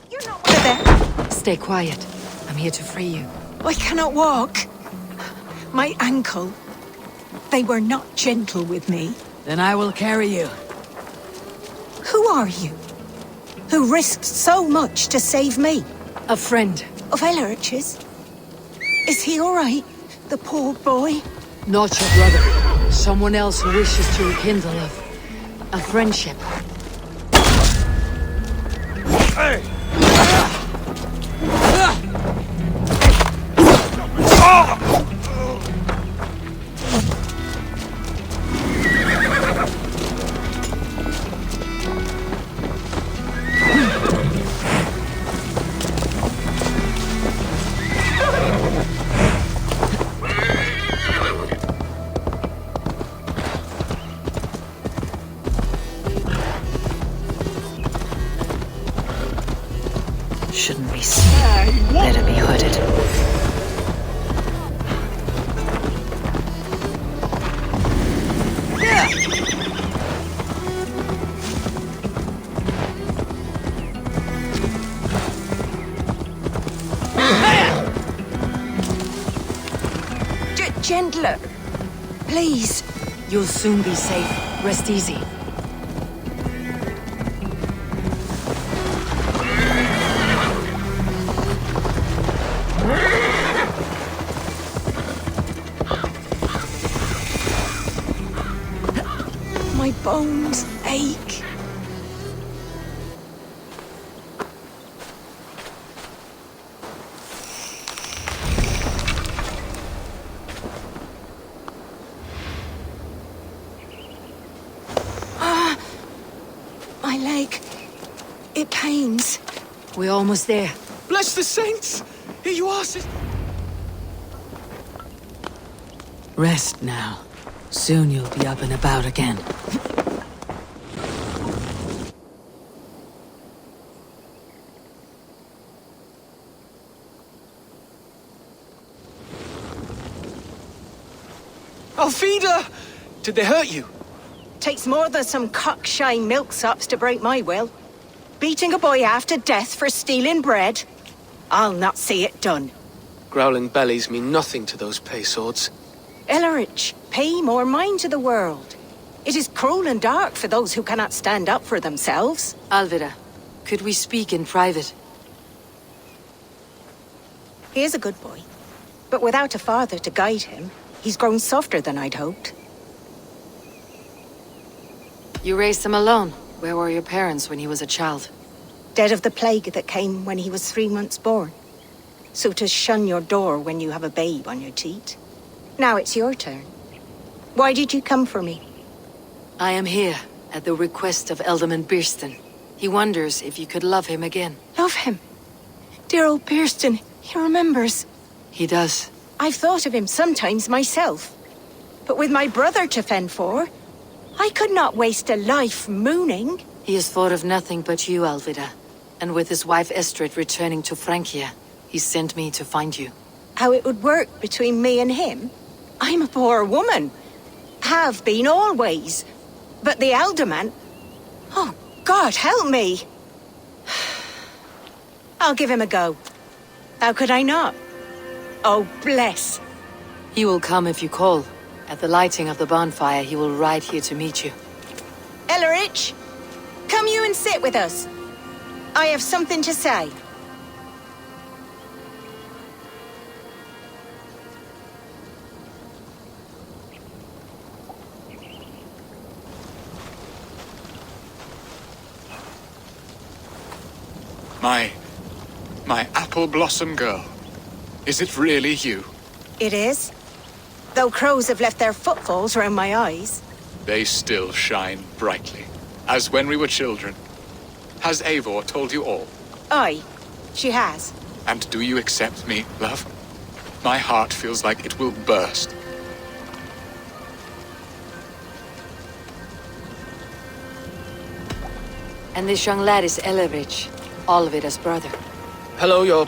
You're not one of them. Stay quiet. I'm here to free you. I cannot walk. My ankle. They were not gentle with me. Then I will carry you. Who are you? Who risked so much to save me? A friend. Of Elrich's? Is he all right? The poor boy? Not your brother. Someone else who wishes to rekindle a friendship. Hey! Shouldn't be seen. Better be hooded. Gentler. Please. You'll soon be safe. Rest easy. My bones ache. My leg. It pains. We're almost there. Bless the saints! Here you are, Rest now. Soon you'll be up and about again. Alfida! Did they hurt you? Takes more than some cockshy milksops to break my will. Beating a boy half to death for stealing bread? I'll not see it done. Growling bellies mean nothing to those pay swords. Elrich, pay more mind to the world. It is cruel and dark for those who cannot stand up for themselves. Alvida, could we speak in private? He is a good boy, but without a father to guide him, he's grown softer than I'd hoped. You raised him alone. Where were your parents when he was a child? Dead of the plague that came when he was 3 months born. So to shun your door when you have a babe on your teat. Now it's your turn. Why did you come for me? I am here at the request of Alderman Birsten. He wonders if you could love him again. Love him? Dear old Birsten, he remembers. He does. I've thought of him sometimes myself. But with my brother to fend for, I could not waste a life mooning. He has thought of nothing but you, Alvida. And with his wife Estrid returning to Francia, he sent me to find you. How it would work between me and him? I'm a poor woman. Have been always. But the alderman... Oh, God, help me! I'll give him a go. How could I not? Oh, bless. He will come if you call. At the lighting of the bonfire, he will ride here to meet you. Elrich, come you and sit with us. I have something to say. My apple blossom girl. Is it really you? It is. Though crows have left their footfalls around my eyes. They still shine brightly, as when we were children. Has Eivor told you all? Aye, she has. And do you accept me, love? My heart feels like it will burst. And this young lad is Elrich, Alvida's brother. Hello, your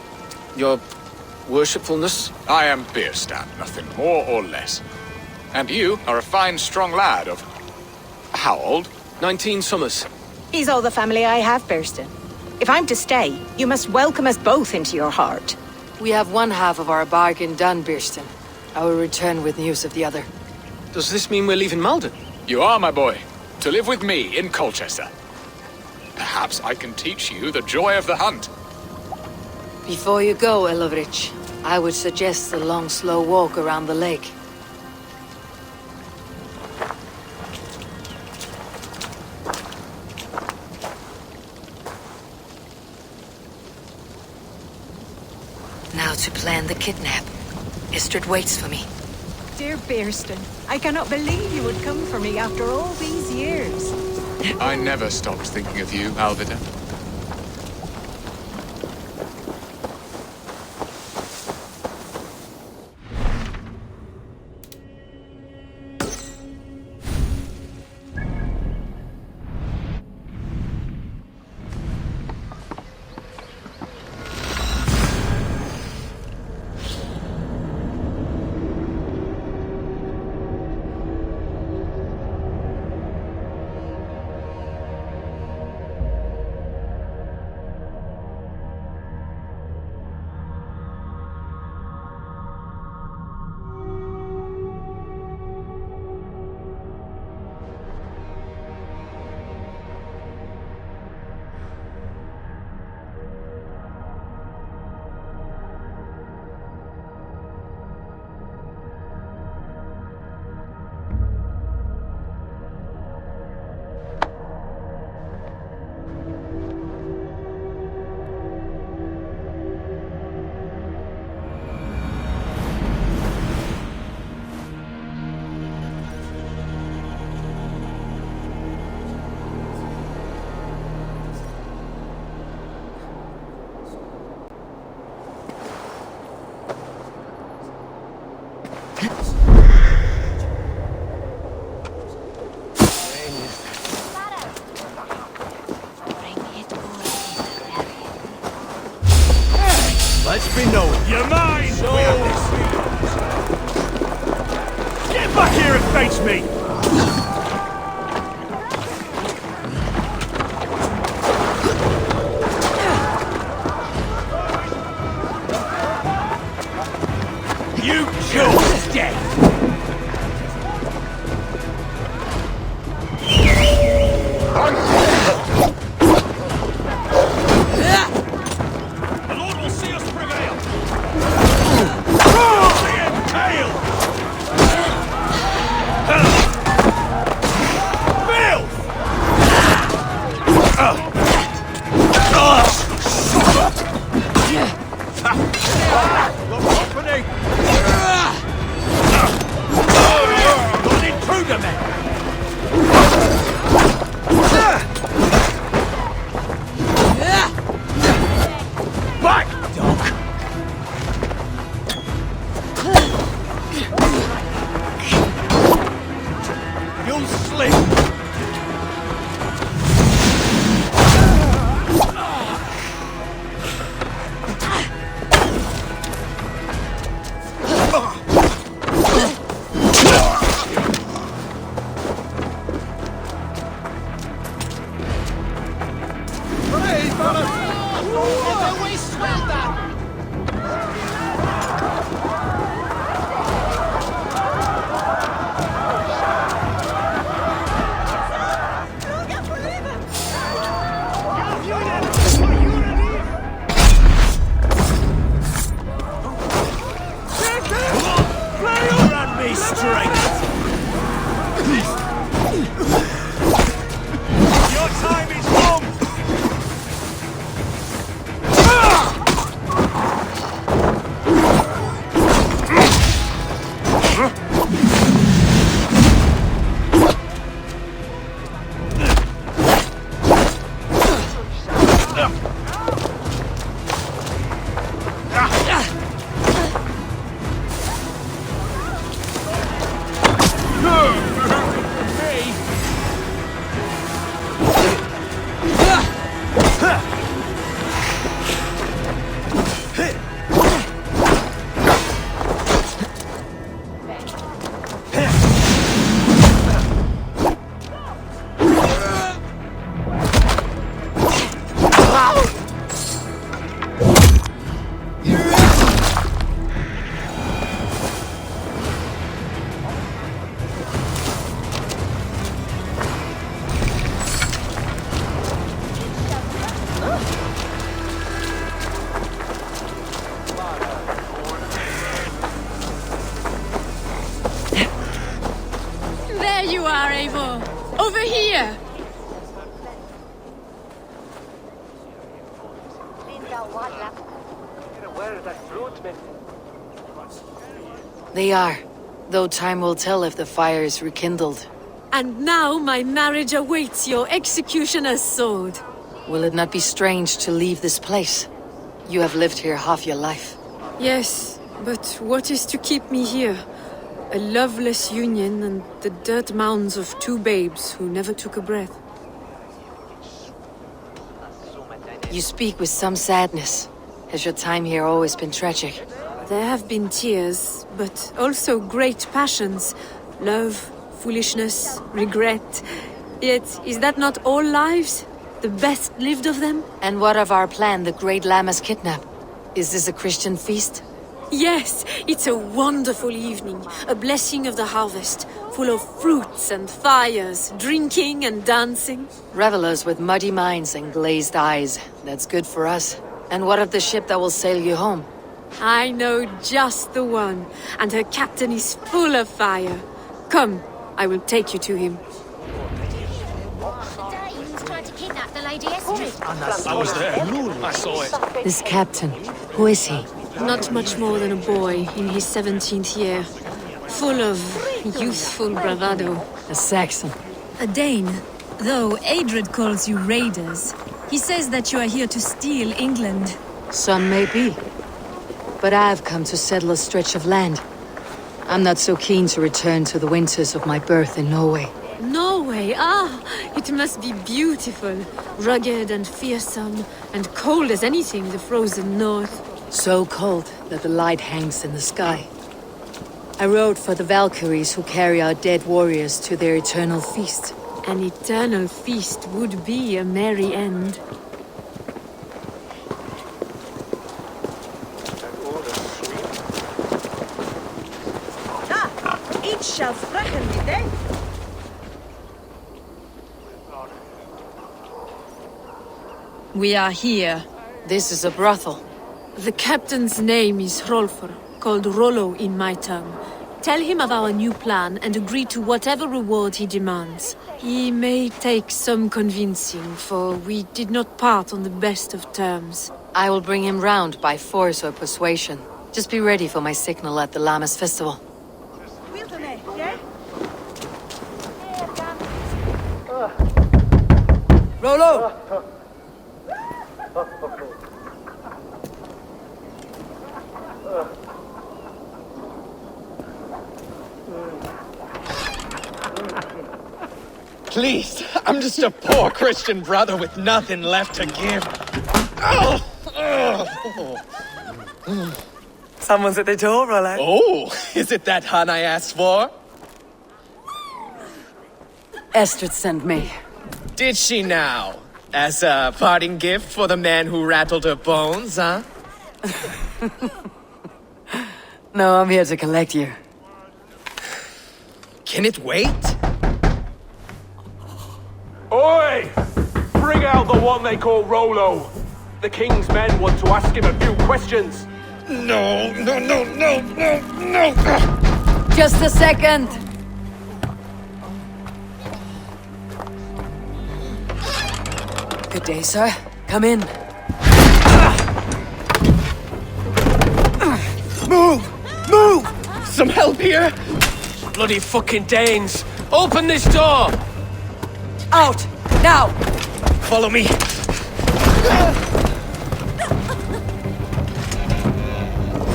worshipfulness. I am Birsten, nothing more or less. And you are a fine, strong lad of... how old? 19 summers. He's all the family I have, Birsten. If I'm to stay, you must welcome us both into your heart. We have one half of our bargain done, Birsten. I will return with news of the other. Does this mean we're leaving Malden? You are, my boy, to live with me in Colchester. Perhaps I can teach you the joy of the hunt. Before you go, ʻeɪvɔːr, I would suggest a long, slow walk around the lake. Now to plan the kidnap. Istrid waits for me. Dear Bearston, I cannot believe you would come for me after all these years. I never stopped thinking of you, Alvida. Let's be known. You're mine! So... Get back here and face me! You chose death! The Lord will see us prevail! The impale! you are, Eivor! Over here! They are, though time will tell if the fire is rekindled. And now my marriage awaits your executioner's sword. Will it not be strange to leave this place? You have lived here half your life. Yes, but what is to keep me here? A loveless union and the dirt mounds of two babes who never took a breath. You speak with some sadness. Has your time here always been tragic? There have been tears, but also great passions. Love, foolishness, regret. Yet, is that not all lives? The best lived of them? And what of our plan, the Great Lammas kidnap? Is this a Christian feast? Yes, it's a wonderful evening. A blessing of the harvest, full of fruits and fires, drinking and dancing. Revelers with muddy minds and glazed eyes. That's good for us. And what of the ship that will sail you home? I know just the one, and her captain is full of fire. Come, I will take you to him. I was there. I saw it. This captain, who is he? Not much more than a boy in his 17th year. Full of youthful bravado. A Saxon. A Dane, though Adred calls you raiders. He says that you are here to steal England. Some may be. But I've come to settle a stretch of land. I'm not so keen to return to the winters of my birth in Norway. Norway, it must be beautiful. Rugged and fearsome, and cold as anything the frozen north. So cold that the light hangs in the sky. I rode for the Valkyries who carry our dead warriors to their eternal feast. An eternal feast would be a merry end. Each shall sprechen with them. We are here. This is a brothel. The captain's name is Hrolfr, called Rollo in my tongue. Tell him of our new plan and agree to whatever reward he demands. He may take some convincing, for we did not part on the best of terms. I will bring him round by force or persuasion. Just be ready for my signal at the Lammas festival. Rollo! Please, I'm just a poor Christian brother with nothing left to give. Someone's at the door, Rollo. Oh, is it that hun I asked for? Estrid sent me. Did she now? As a parting gift for the man who rattled her bones, huh? No, I'm here to collect you. Can it wait? Oi! Bring out the one they call Rollo. The king's men want to ask him a few questions. No. Just a second. Good day, sir. Come in. Move! Some help here? Bloody fucking Danes! Open this door! Out! Now! Follow me.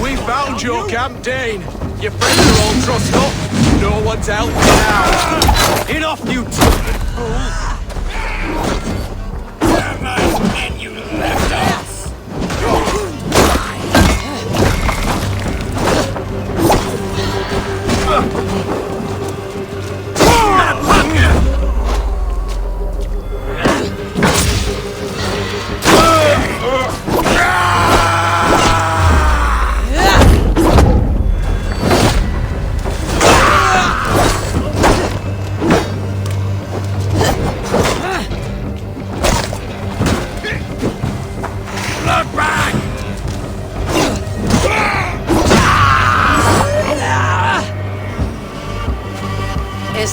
We found your camp, Dane. Your friends are all trussed up. No one's out now. Enough, you two! And you left us.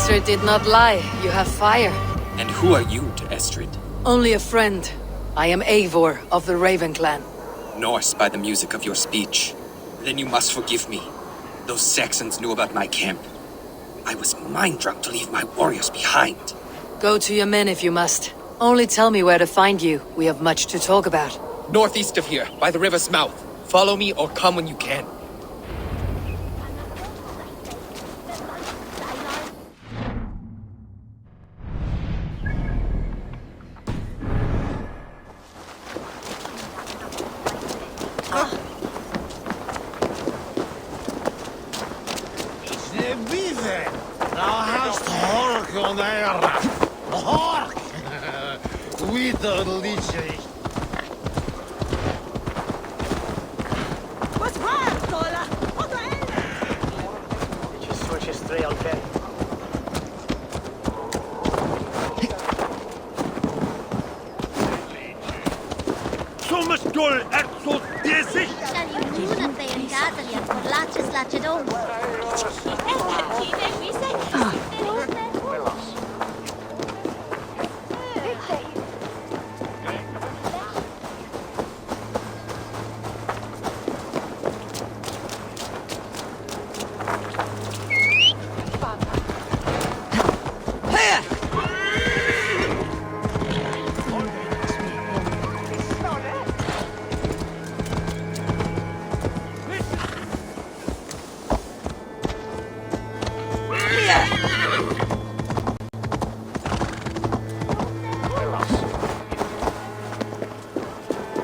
Estrid did not lie. You have fire. And who are you to Estrid? Only a friend. I am Eivor of the Raven clan. Norse by the music of your speech. Then you must forgive me. Those Saxons knew about my camp. I was mind-drunk to leave my warriors behind. Go to your men if you must. Only tell me where to find you. We have much to talk about. Northeast of here, by the river's mouth. Follow me or come when you can.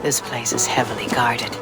This place is heavily guarded.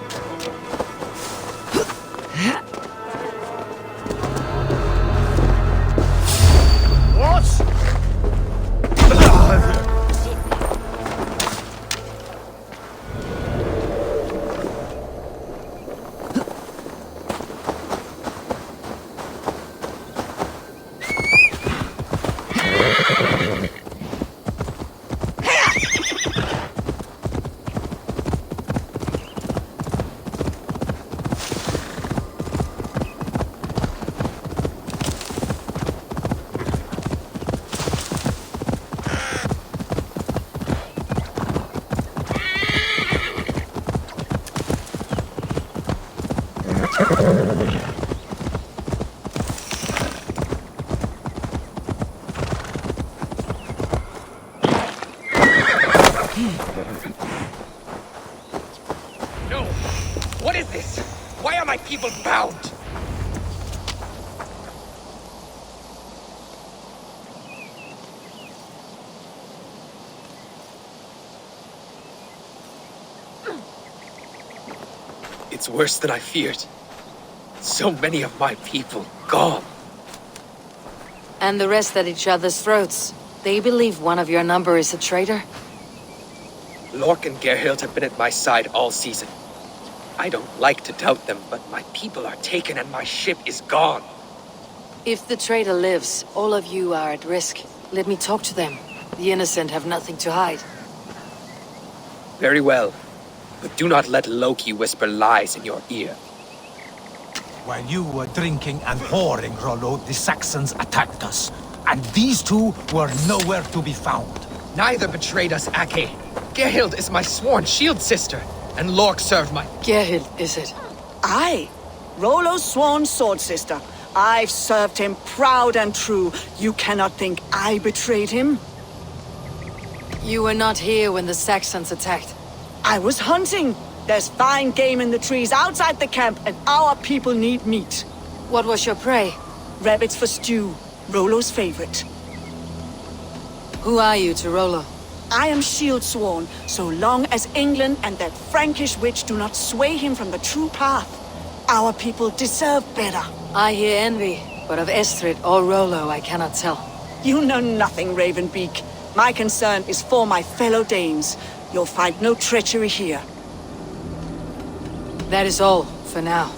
No! What is this? Why are my people bound? It's worse than I feared. So many of my people gone. And the rest at each other's throats. They believe one of your number is a traitor? Lork and Gerhild have been at my side all season. I don't like to doubt them, but my people are taken and my ship is gone. If the traitor lives, all of you are at risk. Let me talk to them. The innocent have nothing to hide. Very well. But do not let Loki whisper lies in your ear. While you were drinking and whoring, Rollo, the Saxons attacked us. And these two were nowhere to be found. Neither betrayed us, Ake. Gerhild is my sworn shield sister, and Lork served my... Gerhild, is it? Aye. Rollo's sworn sword sister. I've served him proud and true. You cannot think I betrayed him? You were not here when the Saxons attacked. I was hunting. There's fine game in the trees outside the camp, and our people need meat. What was your prey? Rabbits for stew. Rollo's favorite. Who are you to Rollo? I am shield sworn, so long as England and that Frankish witch do not sway him from the true path. Our people deserve better. I hear envy, but of Estrid or Rollo I cannot tell. You know nothing, Ravenbeak. My concern is for my fellow Danes. You'll find no treachery here. That is all, for now.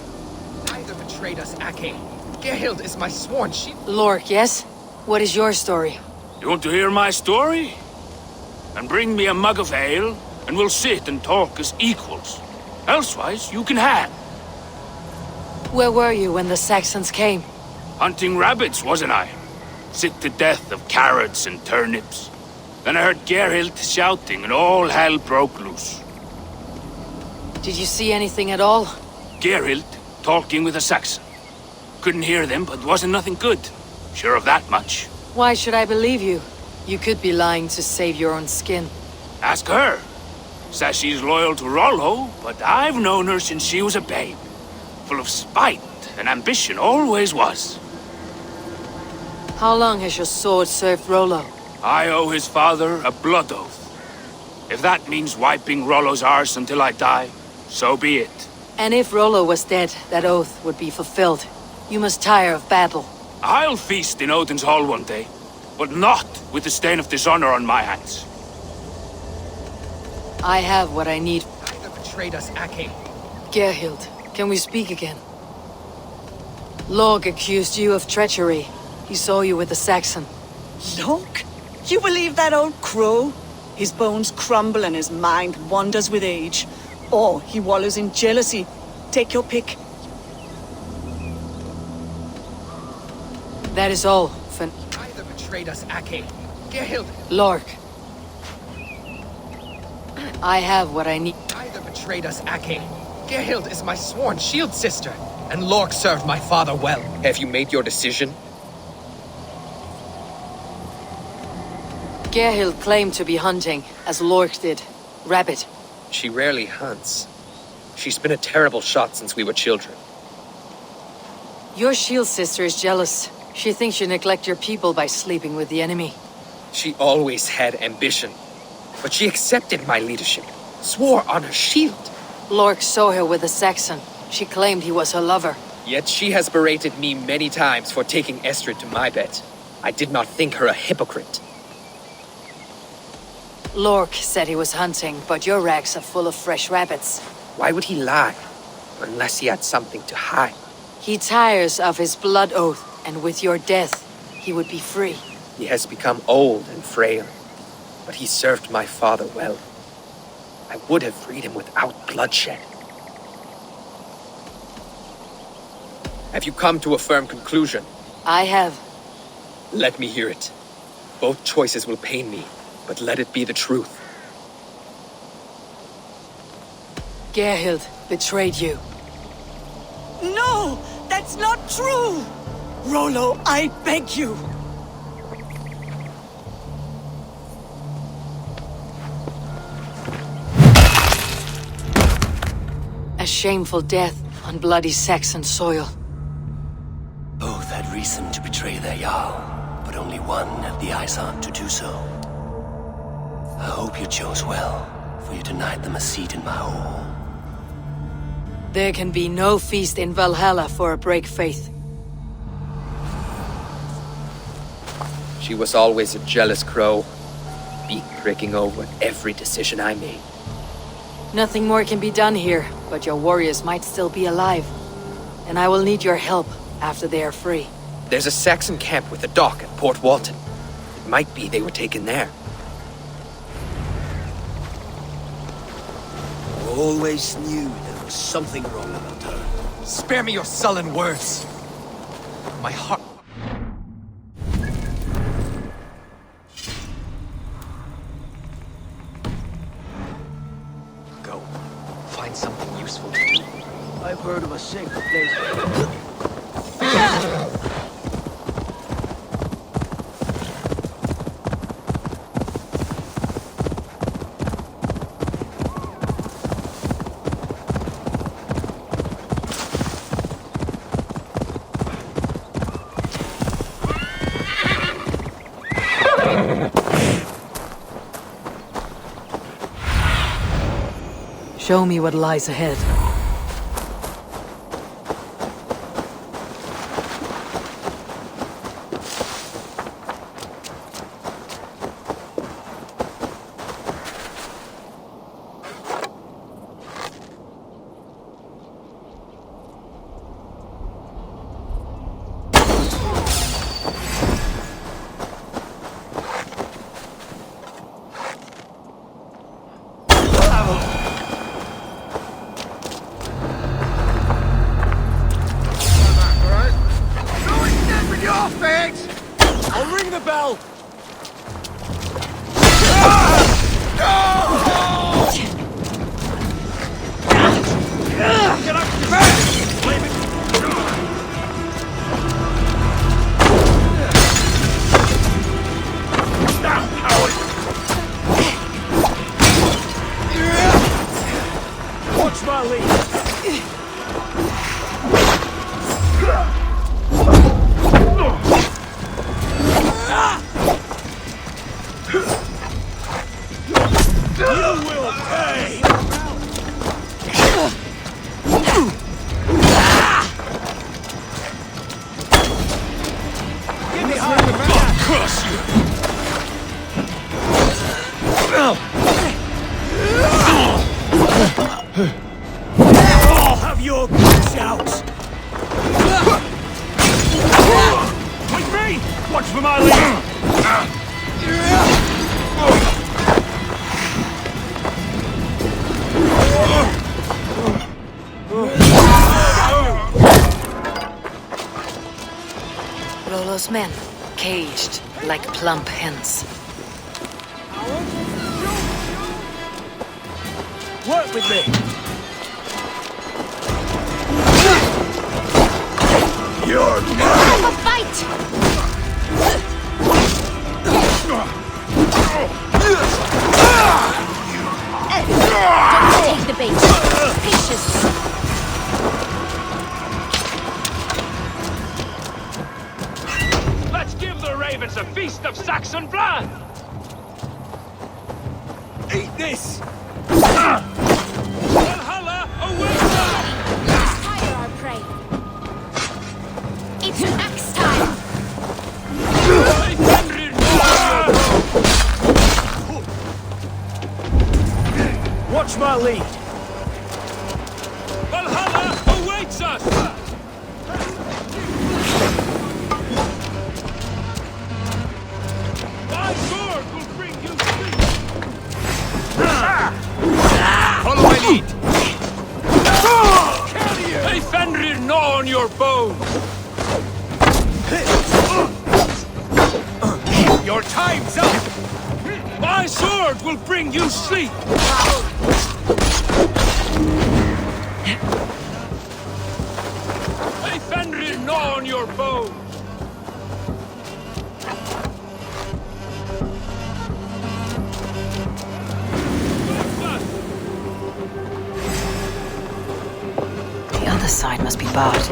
Neither betrayed us, Ake. Gerhild is my sworn shield. Lork, yes? What is your story? You want to hear my story? And bring me a mug of ale, and we'll sit and talk as equals. Elsewise, you can hang. Where were you when the Saxons came? Hunting rabbits, wasn't I? sick to death of carrots and turnips. Then I heard Gerhild shouting and all hell broke loose. Did you see anything at all? Gerhild talking with a Saxon. Couldn't hear them, but wasn't nothing good. Sure of that much. Why should I believe you? You could be lying to save your own skin. Ask her. Says she's loyal to Rollo, but I've known her since she was a babe. Full of spite and ambition, always was. How long has your sword served Rollo? I owe his father a blood oath. If that means wiping Rollo's arse until I die, so be it. And if Rollo was dead, that oath would be fulfilled. You must tire of battle. I'll feast in Odin's hall one day, but not with the stain of dishonor on my hands. I have what I need. Either betrayed us, Ake. Gerhild, can we speak again? Lorg accused you of treachery. He saw you with a Saxon. Lorg? You believe that old crow? His bones crumble and his mind wanders with age. Or he wallows in jealousy. Take your pick. That is all, Either betrayed us, Ake. Gerhild! Lorg. I have what I need. Either betrayed us, Ake. Gerhild is my sworn shield sister, and Lorg served my father well. Have you made your decision? Gerhild claimed to be hunting, as Lorg did. Rabbit. She rarely hunts. She's been a terrible shot since we were children. Your shield sister is jealous. She thinks you neglect your people by sleeping with the enemy. She always had ambition, but she accepted my leadership, swore on her shield. Lorg saw her with a Saxon. She claimed he was her lover. Yet she has berated me many times for taking Estrid to my bed. I did not think her a hypocrite. Lorg said he was hunting, but your racks are full of fresh rabbits. Why would he lie? Unless he had something to hide. He tires of his blood oath, and with your death, he would be free. He has become old and frail, but he served my father well. I would have freed him without bloodshed. Have you come to a firm conclusion? I have. Let me hear it. Both choices will pain me, but let it be the truth. Gerhild betrayed you. No! That's not true! Rollo, I beg you! A shameful death on bloody Saxon soil. Both had reason to betray their Jarl, but only one had the eyesight to do so. I hope you chose well, for you denied them a seat in my hall. There can be no feast in Valhalla for a break faith. She was always a jealous crow, beak pricking over every decision I made. Nothing more can be done here, but your warriors might still be alive. And I will need your help after they are free. There's a Saxon camp with a dock at Port Walton. It might be they were taken there. I always knew there was something wrong about her. Spare me your sullen words. My heart... Go. Find something useful to do. I've heard of a safe place. Show me what lies ahead. spell! Get up! Leave it! Now, coward! Watch my lead! You will pay! Give me God curse you! I'll have your guts out! With me! Watch for my lead! Rollo's men, caged like plump hens. Work with me! You're Have a fight! Don't take the bait. Patience. Let's give the ravens a feast of Saxon blood! Eat this! Valhalla awaits us! Fire our prey. It's axe time! Watch my lead! Valhalla awaits us! My sword will bring you sleep! Follow my lead! Hey, Fenrir, gnaw on your bones! Your time's up! My sword will bring you sleep! Hey, Fenrir, gnaw on your bones! The other side must be barred.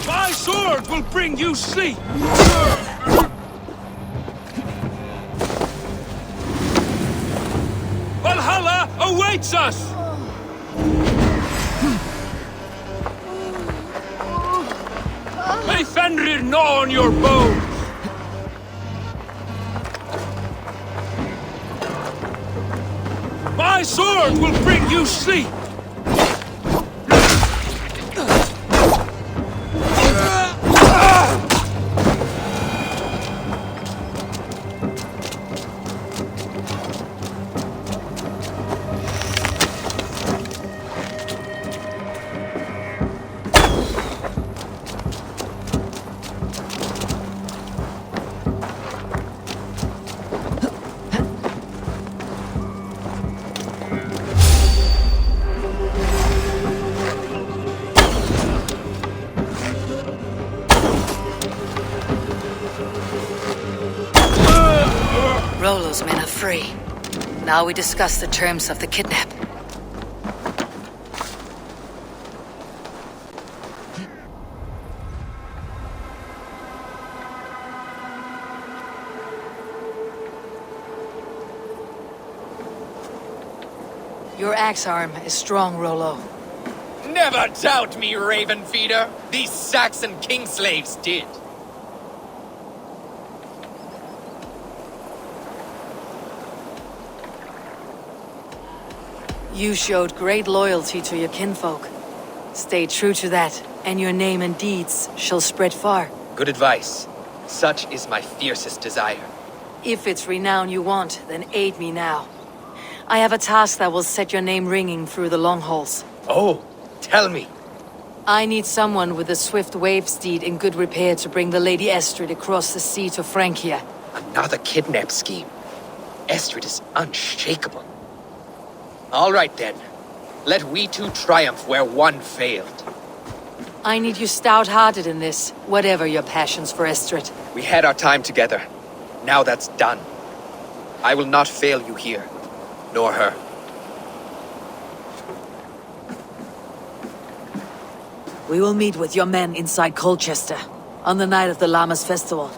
My sword will bring you sleep! Valhalla awaits us! May Fenrir gnaw on your bones! My sword will bring you sleep! Rollo's men are free. Now we discuss the terms of the kidnap. Your axe arm is strong, Rollo. Never doubt me, Raven Feeder. These Saxon kingslaves did. You showed great loyalty to your kinfolk. Stay true to that, and your name and deeds shall spread far. Good advice. Such is my fiercest desire. If it's renown you want, then aid me now. I have a task that will set your name ringing through the long halls. Oh, tell me. I need someone with a swift wave steed in good repair to bring the Lady Estrid across the sea to Francia. Another kidnap scheme. Estrid is unshakable. All right then. Let we two triumph where one failed. I need you stout-hearted in this, whatever your passions for Estrid. We had our time together. Now that's done. I will not fail you here, nor her. We will meet with your men inside Colchester, on the night of the Lammas festival.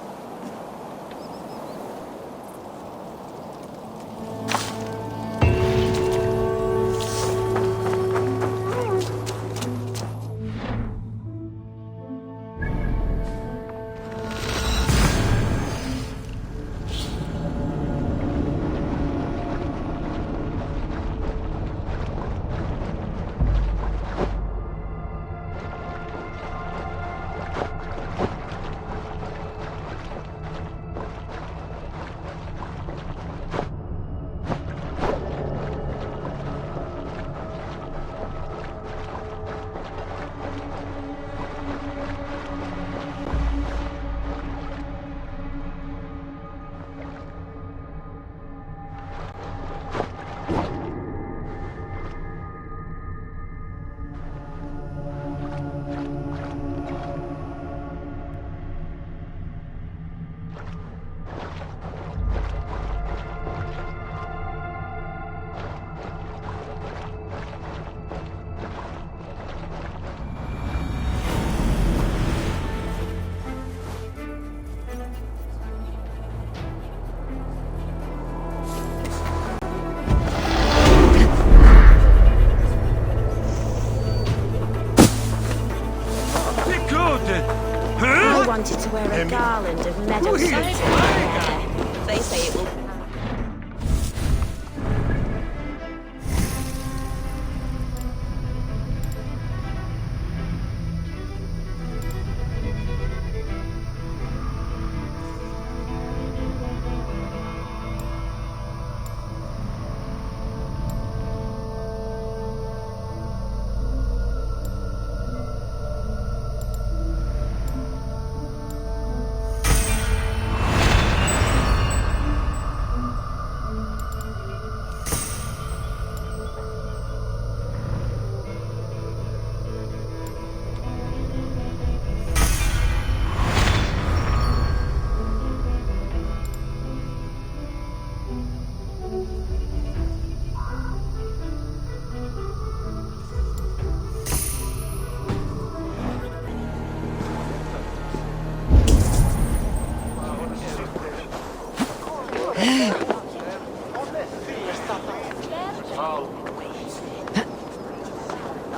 Wanted to wear a garland of meadow sweet in my hair. They say it will.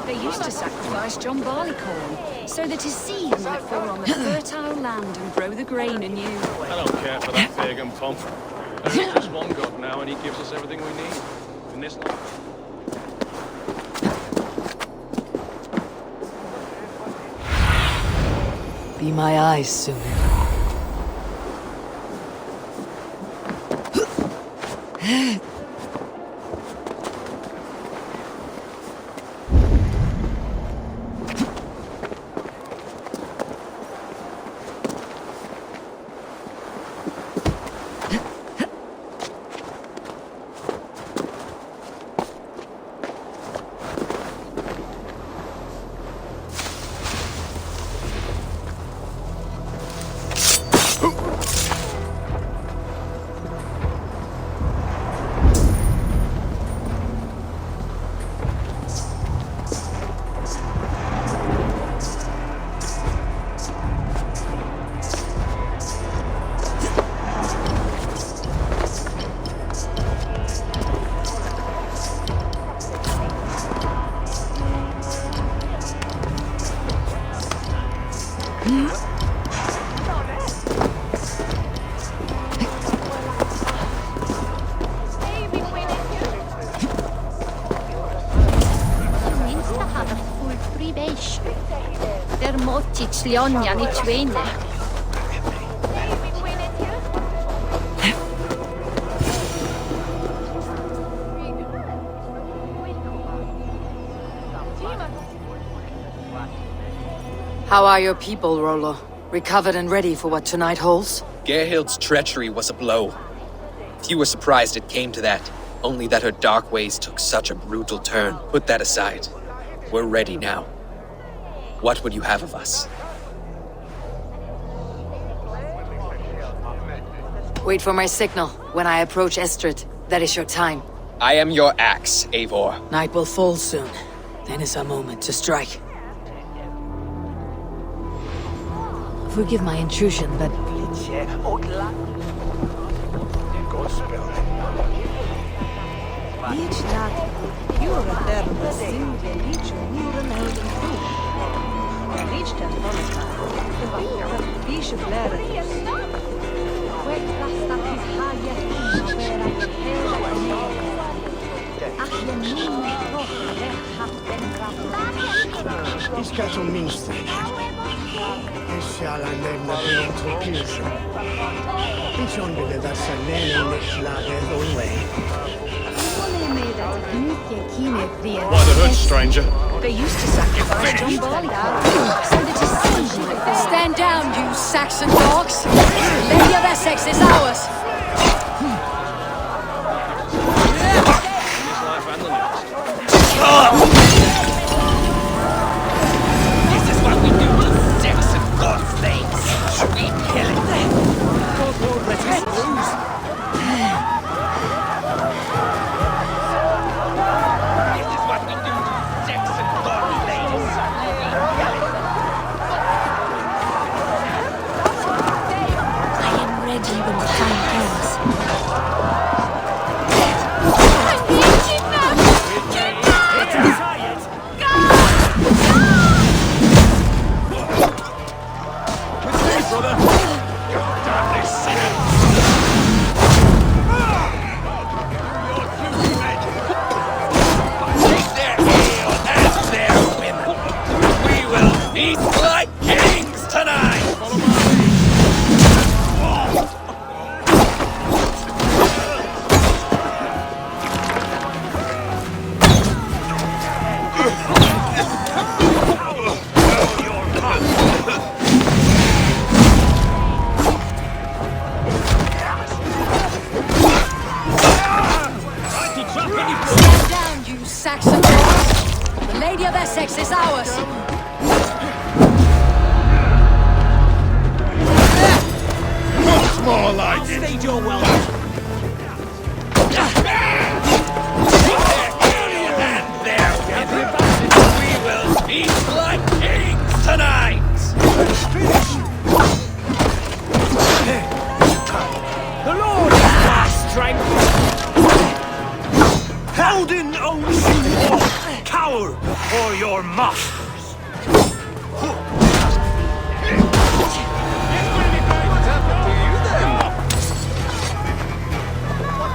They used to sacrifice John Barleycorn, so that his seed might fall on the fertile land and grow the grain anew. I don't care for that pagan pomp. There is just one God now, and he gives us everything we need. In this life. Be my eyes soon. Ribesh. Der motic Leonia ni Twene. How are your people, Rollo? Recovered and ready for what tonight holds? Gerhild's treachery was a blow. Few were surprised it came to that, only that her dark ways took such a brutal turn. Put that aside. We're ready now. What would you have of us? Wait for my signal. When I approach Estrid, that is your time. I am your axe, Eivor. Night will fall soon. Then is our moment to strike. Forgive my intrusion, but... This castle means that. Själva lämnar det till kursen. Vi kände det så länge nedslaget away. Why the hood, stranger? They used to sacrifice John Barleycorn so that his son might go. Stand down, you Saxon dogs! Lady of Essex is ours! This is what we do to Saxon godslaves. We kill it. Saxon dogs! The Lady of Essex is ours! Much more like it! State your welcome! We will eat like kings tonight! The Lord is my strength! Odin owns you all! Cower for your masters!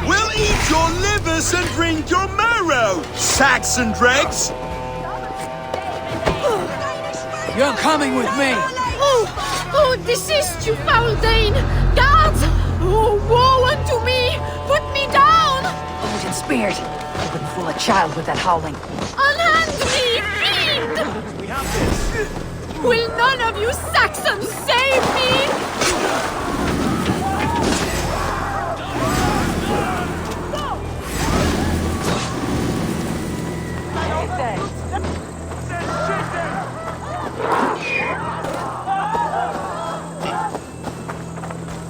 We'll eat your livers and drink your marrow, Saxon dregs! You're coming with me! Oh, desist, you foul Dane! Guards! Oh, woe unto me! Put me down! Odin speared. I wouldn't fool a child with that howling. Unhand me, fiend! We have this! Will none of you Saxons save me?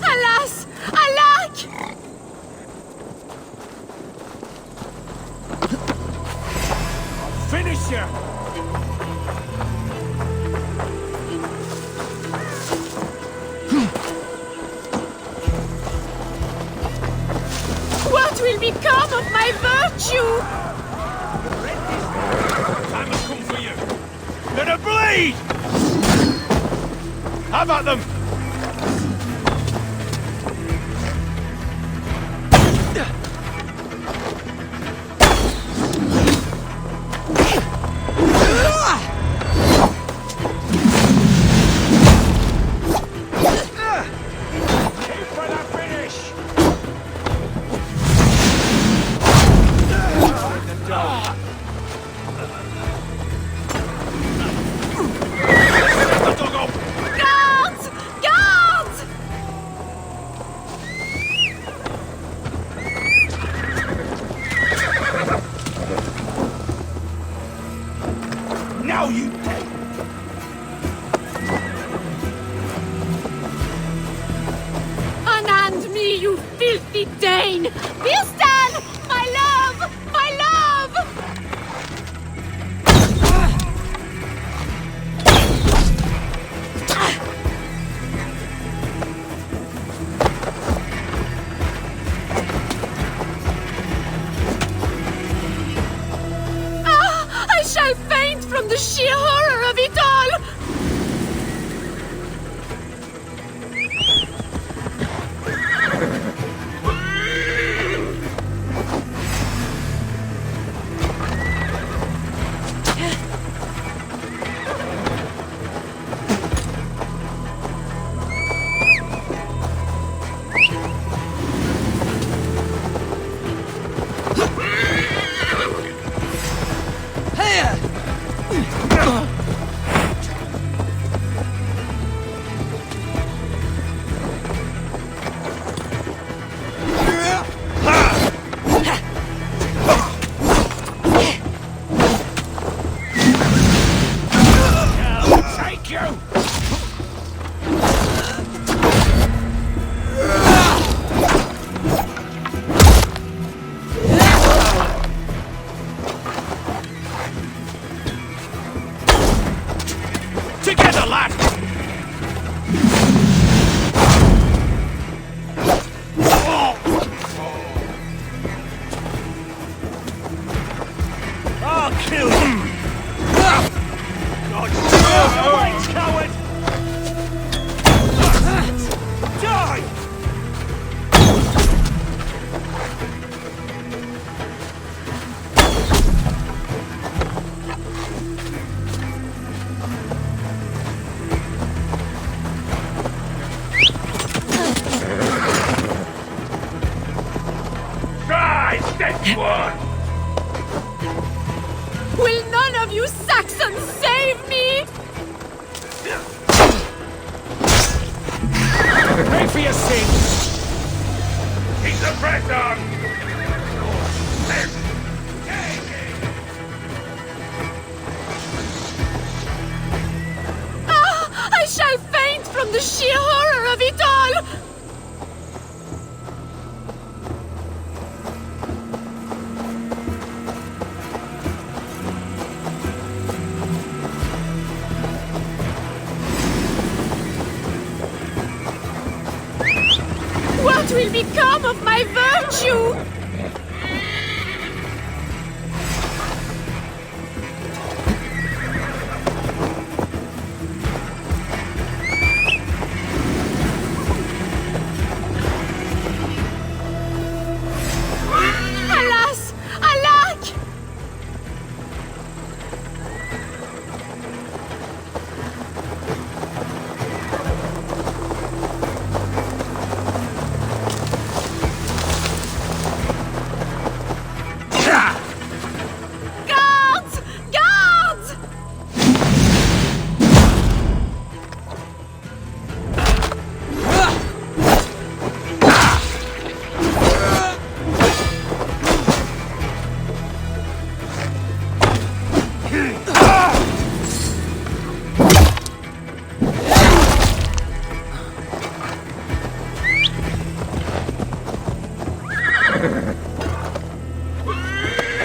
Alas! Alack! Finish you! What will become of my virtue? Time has come for you! Let her bleed! Have at them! now, you... Unhand me, you filthy Dane! Birsten! My love! My love! I shall faint from the sheer horror of it all! Will none of you Saxons save me? Pay for your sins! Keep the pressure! I shall faint from the sheer horror of it all! What will become of my virtue? Alas! Alack! Guards! Guards!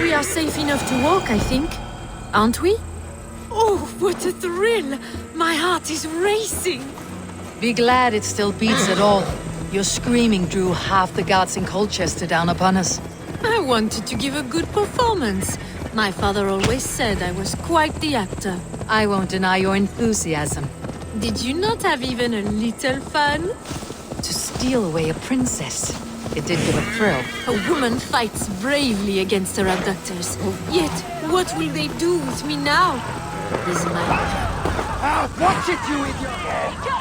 We are safe enough to walk, I think. Aren't we? Oh, what a thrill! My heart is racing! Be glad it still beats at all. Your screaming drew half the guards in Colchester down upon us. I wanted to give a good performance. My father always said I was quite the actor. I won't deny your enthusiasm. Did you not have even a little fun? To steal away a princess. It did give a thrill. A woman fights bravely against her abductors. Yet, what will they do with me now? Is my... Watch it, you idiot!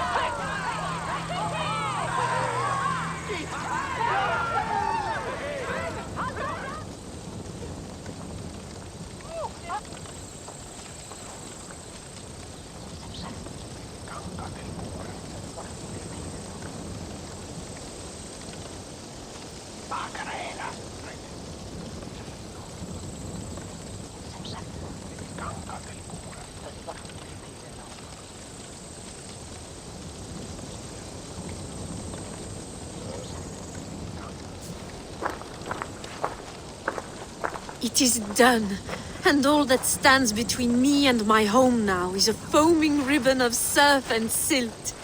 It is done. And all that stands between me and my home now is a foaming ribbon of surf and silt.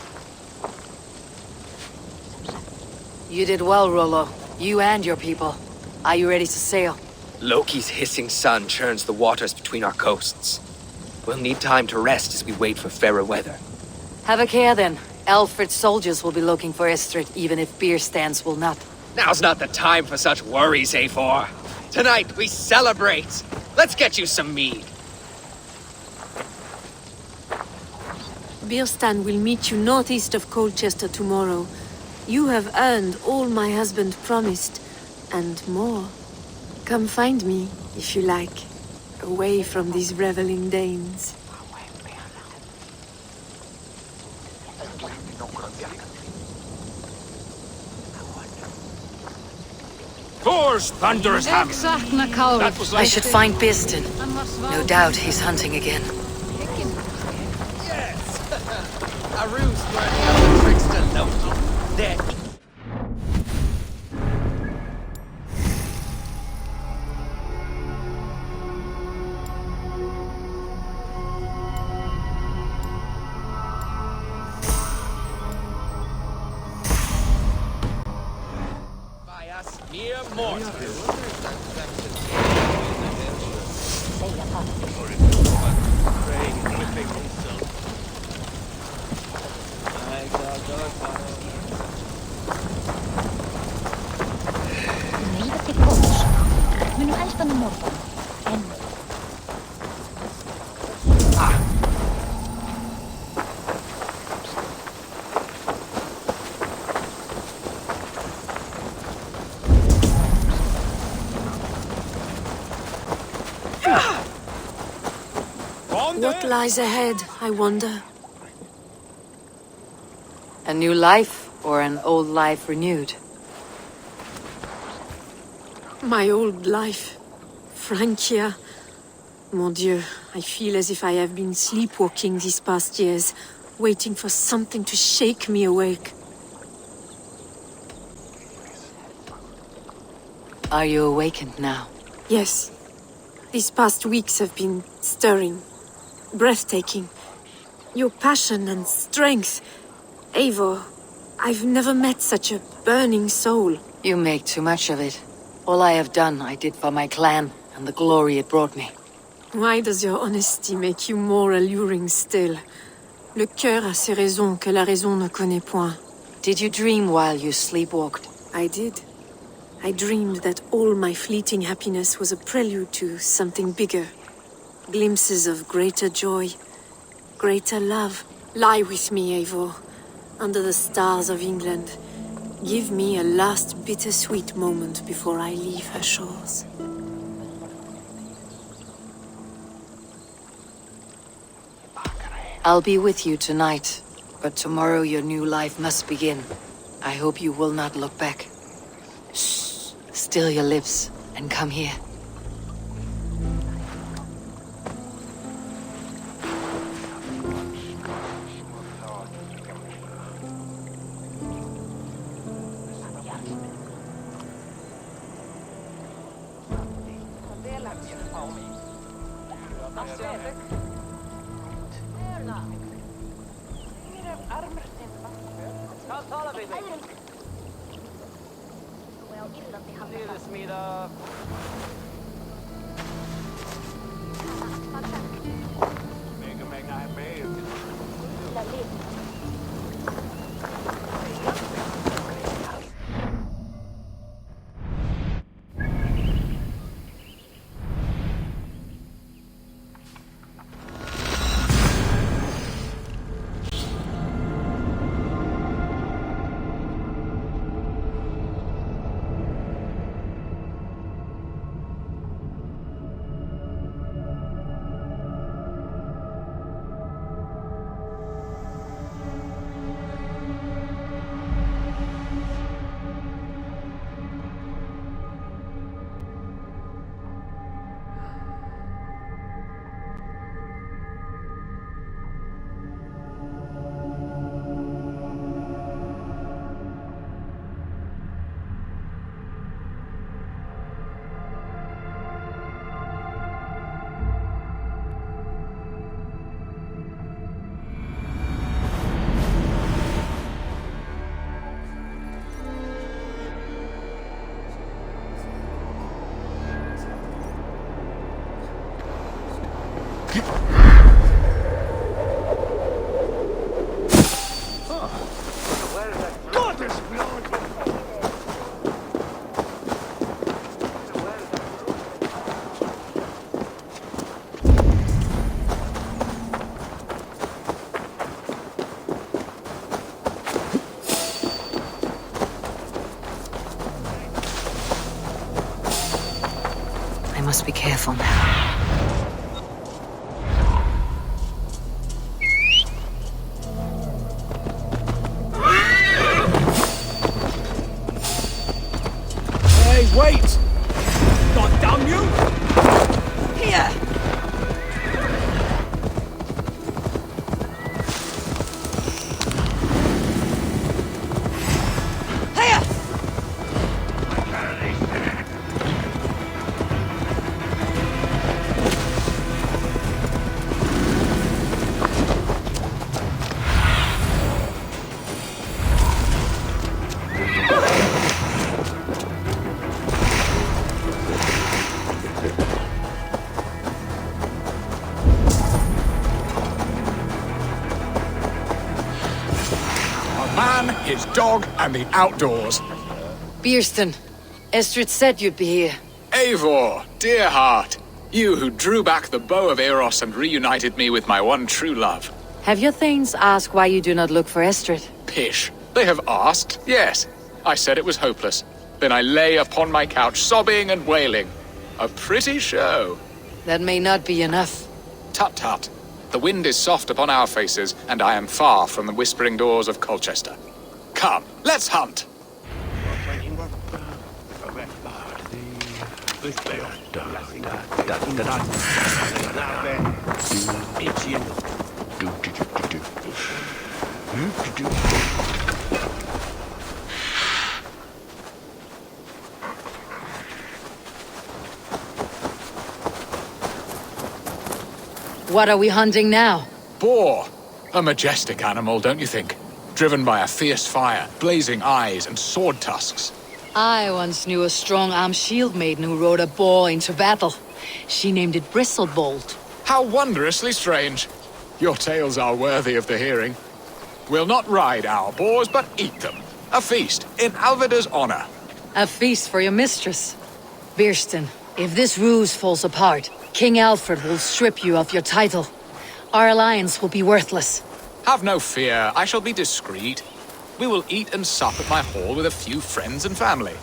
You did well, Rollo. You and your people. Are you ready to sail? Loki's hissing sun churns the waters between our coasts. We'll need time to rest as we wait for fairer weather. Have a care then. Alfred's soldiers will be looking for Estrid, even if beer stands will not. Now's not the time for such worries, Eivor. Tonight we celebrate. Let's get you some mead. Bierstan will meet you northeast of Colchester tomorrow. You have earned all my husband promised, and more. Come find me, if you like, away from these reveling Danes. Thor's thunderous hammer! I should find Bierstan. No doubt he's hunting again. Yes! Aru's learning all the tricks to Loki. There. Mere mortals. What lies ahead, I wonder? A new life, or an old life renewed? My old life. Francia. Mon Dieu, I feel as if I have been sleepwalking these past years, waiting for something to shake me awake. Are you awakened now? Yes. These past weeks have been stirring. Breathtaking. Your passion and strength. Eivor, I've never met such a burning soul. You make too much of it. All I have done, I did for my clan, and the glory it brought me. Why does your honesty make you more alluring still? Le cœur a ses raisons que la raison ne connaît point. Did you dream while you sleepwalked? I did. I dreamed that all my fleeting happiness was a prelude to something bigger. Glimpses of greater joy, greater love. Lie with me, Eivor, under the stars of England. Give me a last bittersweet moment before I leave her shores. I'll be with you tonight, but tomorrow your new life must begin. I hope you will not look back. Shh, still your lips, and come here. I must be careful now. Hey, wait! God damn you! Here! His dog, and the outdoors. Bierston, Estrid said you'd be here. Eivor, dear heart. You who drew back the bow of Eros and reunited me with my one true love. Have your thanes asked why you do not look for Estrid? Pish. They have asked, yes. I said it was hopeless. Then I lay upon my couch, sobbing and wailing. A pretty show. That may not be enough. Tut tut. The wind is soft upon our faces, and I am far from the whispering doors of Colchester. Come, let's hunt! What are we hunting now? Boar. A majestic animal, don't you think? Driven by a fierce fire, blazing eyes, and sword tusks. I once knew a strong-armed shield maiden who rode a boar into battle. She named it Bristlebolt. How wondrously strange. Your tales are worthy of the hearing. We'll not ride our boars, but eat them. A feast, in Alvida's honor. A feast for your mistress. Bierston, if this ruse falls apart, King Alfred will strip you of your title. Our alliance will be worthless. Have no fear, I shall be discreet. We will eat and sup at my hall with a few friends and family.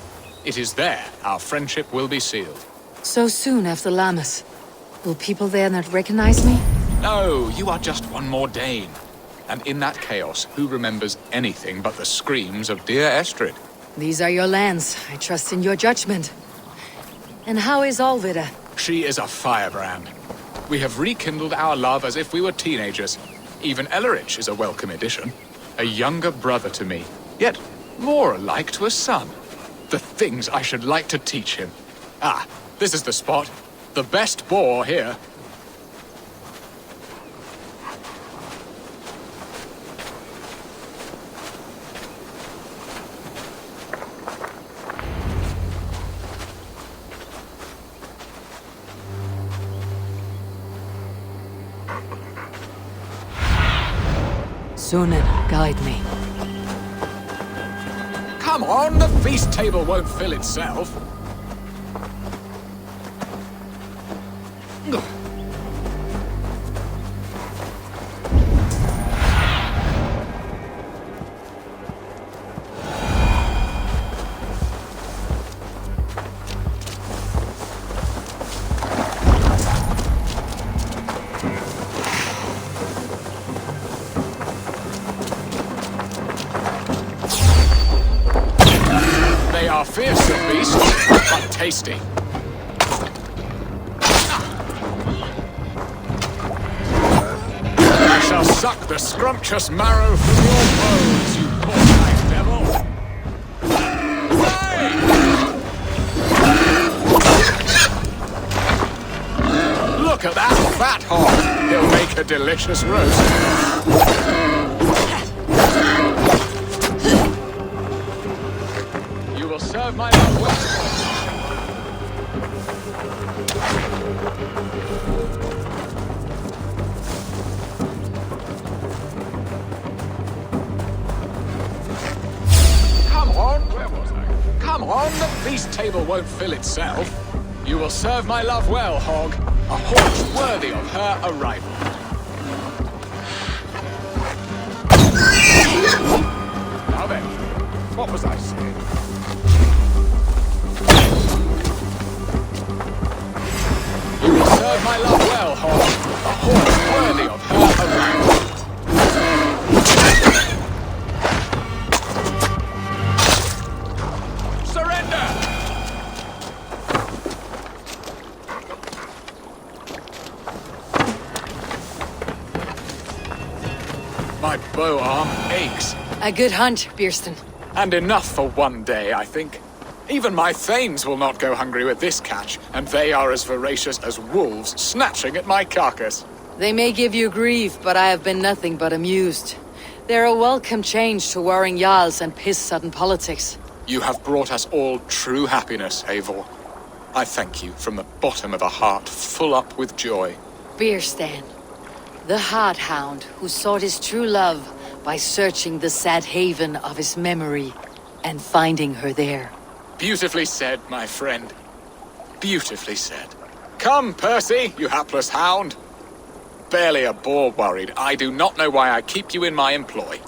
It is there our friendship will be sealed. So soon after Lammas. Will people there not recognize me? No, you are just one more Dane. And in that chaos, who remembers anything but the screams of dear Estrid? These are your lands. I trust in your judgment. And how is Alvida? She is a firebrand. We have rekindled our love as if we were teenagers. Even Ellerich is a welcome addition. A younger brother to me, yet more alike to a son. The things I should like to teach him. Ah, this is the spot. The best boar here. Sýnin, guide me. Come on, the feast table won't fill itself. Fearsome beast, but tasty. I shall suck the scrumptious marrow from your bones, you poor devil. Look at that fat hog. He'll make a delicious roast. Serve my love well. Come on, the feast table won't fill itself. You will serve my love well, Hog. A horse worthy of her arrival. Now then, what was I saying? You will serve my love well, Hog. A horse worthy of her arrival. Surrender! My bow arm aches. A good hunt, Bierston. And enough for one day, I think. Even my thanes will not go hungry with this catch, and they are as voracious as wolves snatching at my carcass. They may give you grief, but I have been nothing but amused. They're a welcome change to warring jarls and piss-sudden politics. You have brought us all true happiness, Eivor. I thank you from the bottom of a heart full up with joy. Bierstan, the hard hound who sought his true love by searching the sad haven of his memory and finding her there. Beautifully said, my friend. Beautifully said. Come, Percy, you hapless hound. Barely a boar worried. I do not know why I keep you in my employ.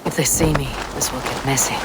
If they see me, this will get messy.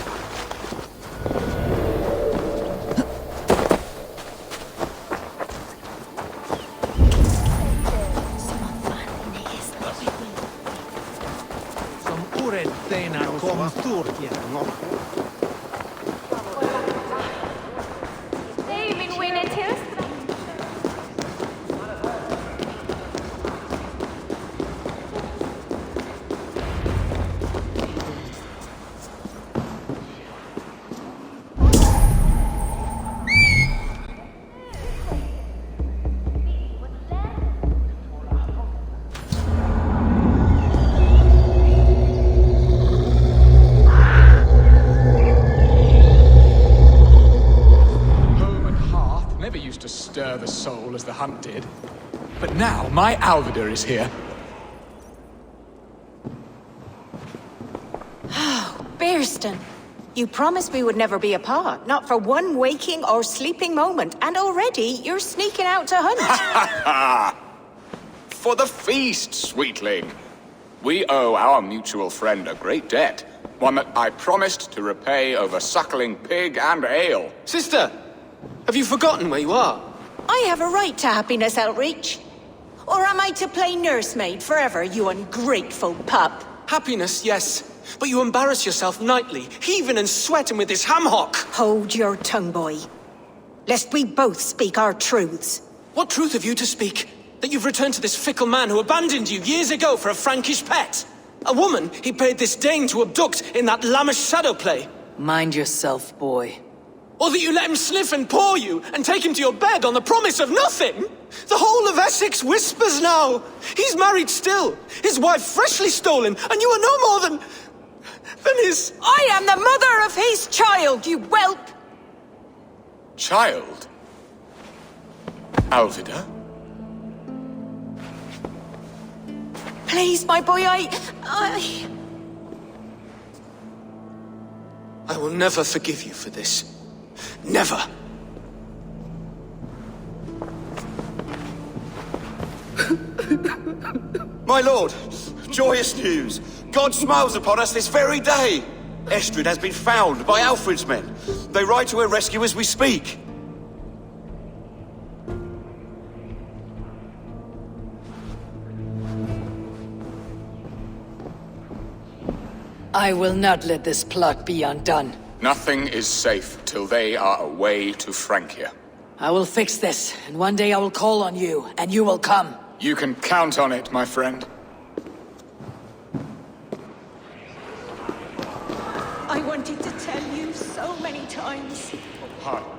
The soul as the hunt did. But now my Alvidar is here. Oh, Bierston. You promised we would never be apart, not for one waking or sleeping moment, and already you're sneaking out to hunt. For the feast, sweetling. We owe our mutual friend a great debt, one that I promised to repay over suckling pig and ale. Sister, have you forgotten where you are? I have a right to happiness, Outreach. Or am I to play nursemaid forever, you ungrateful pup? Happiness, yes. But you embarrass yourself nightly, heaving and sweating with this ham-hock. Hold your tongue, boy. Lest we both speak our truths. What truth have you to speak? That you've returned to this fickle man who abandoned you years ago for a Frankish pet? A woman he paid this Dane to abduct in that lammish shadow play? Mind yourself, boy. Or that you let him sniff and paw you, and take him to your bed on the promise of nothing? The whole of Essex whispers now. He's married still, his wife freshly stolen, and you are no more than his... I am the mother of his child, you whelp! Child? Alvidar? Please, my boy, I will never forgive you for this. Never! My lord, joyous news! God smiles upon us this very day! Estrid has been found by Alfred's men. They ride to her rescue as we speak. I will not let this plot be undone. Nothing is safe till they are away to Francia. I will fix this, and one day I will call on you, and you will come. You can count on it, my friend. I wanted to tell you so many times. Pardon.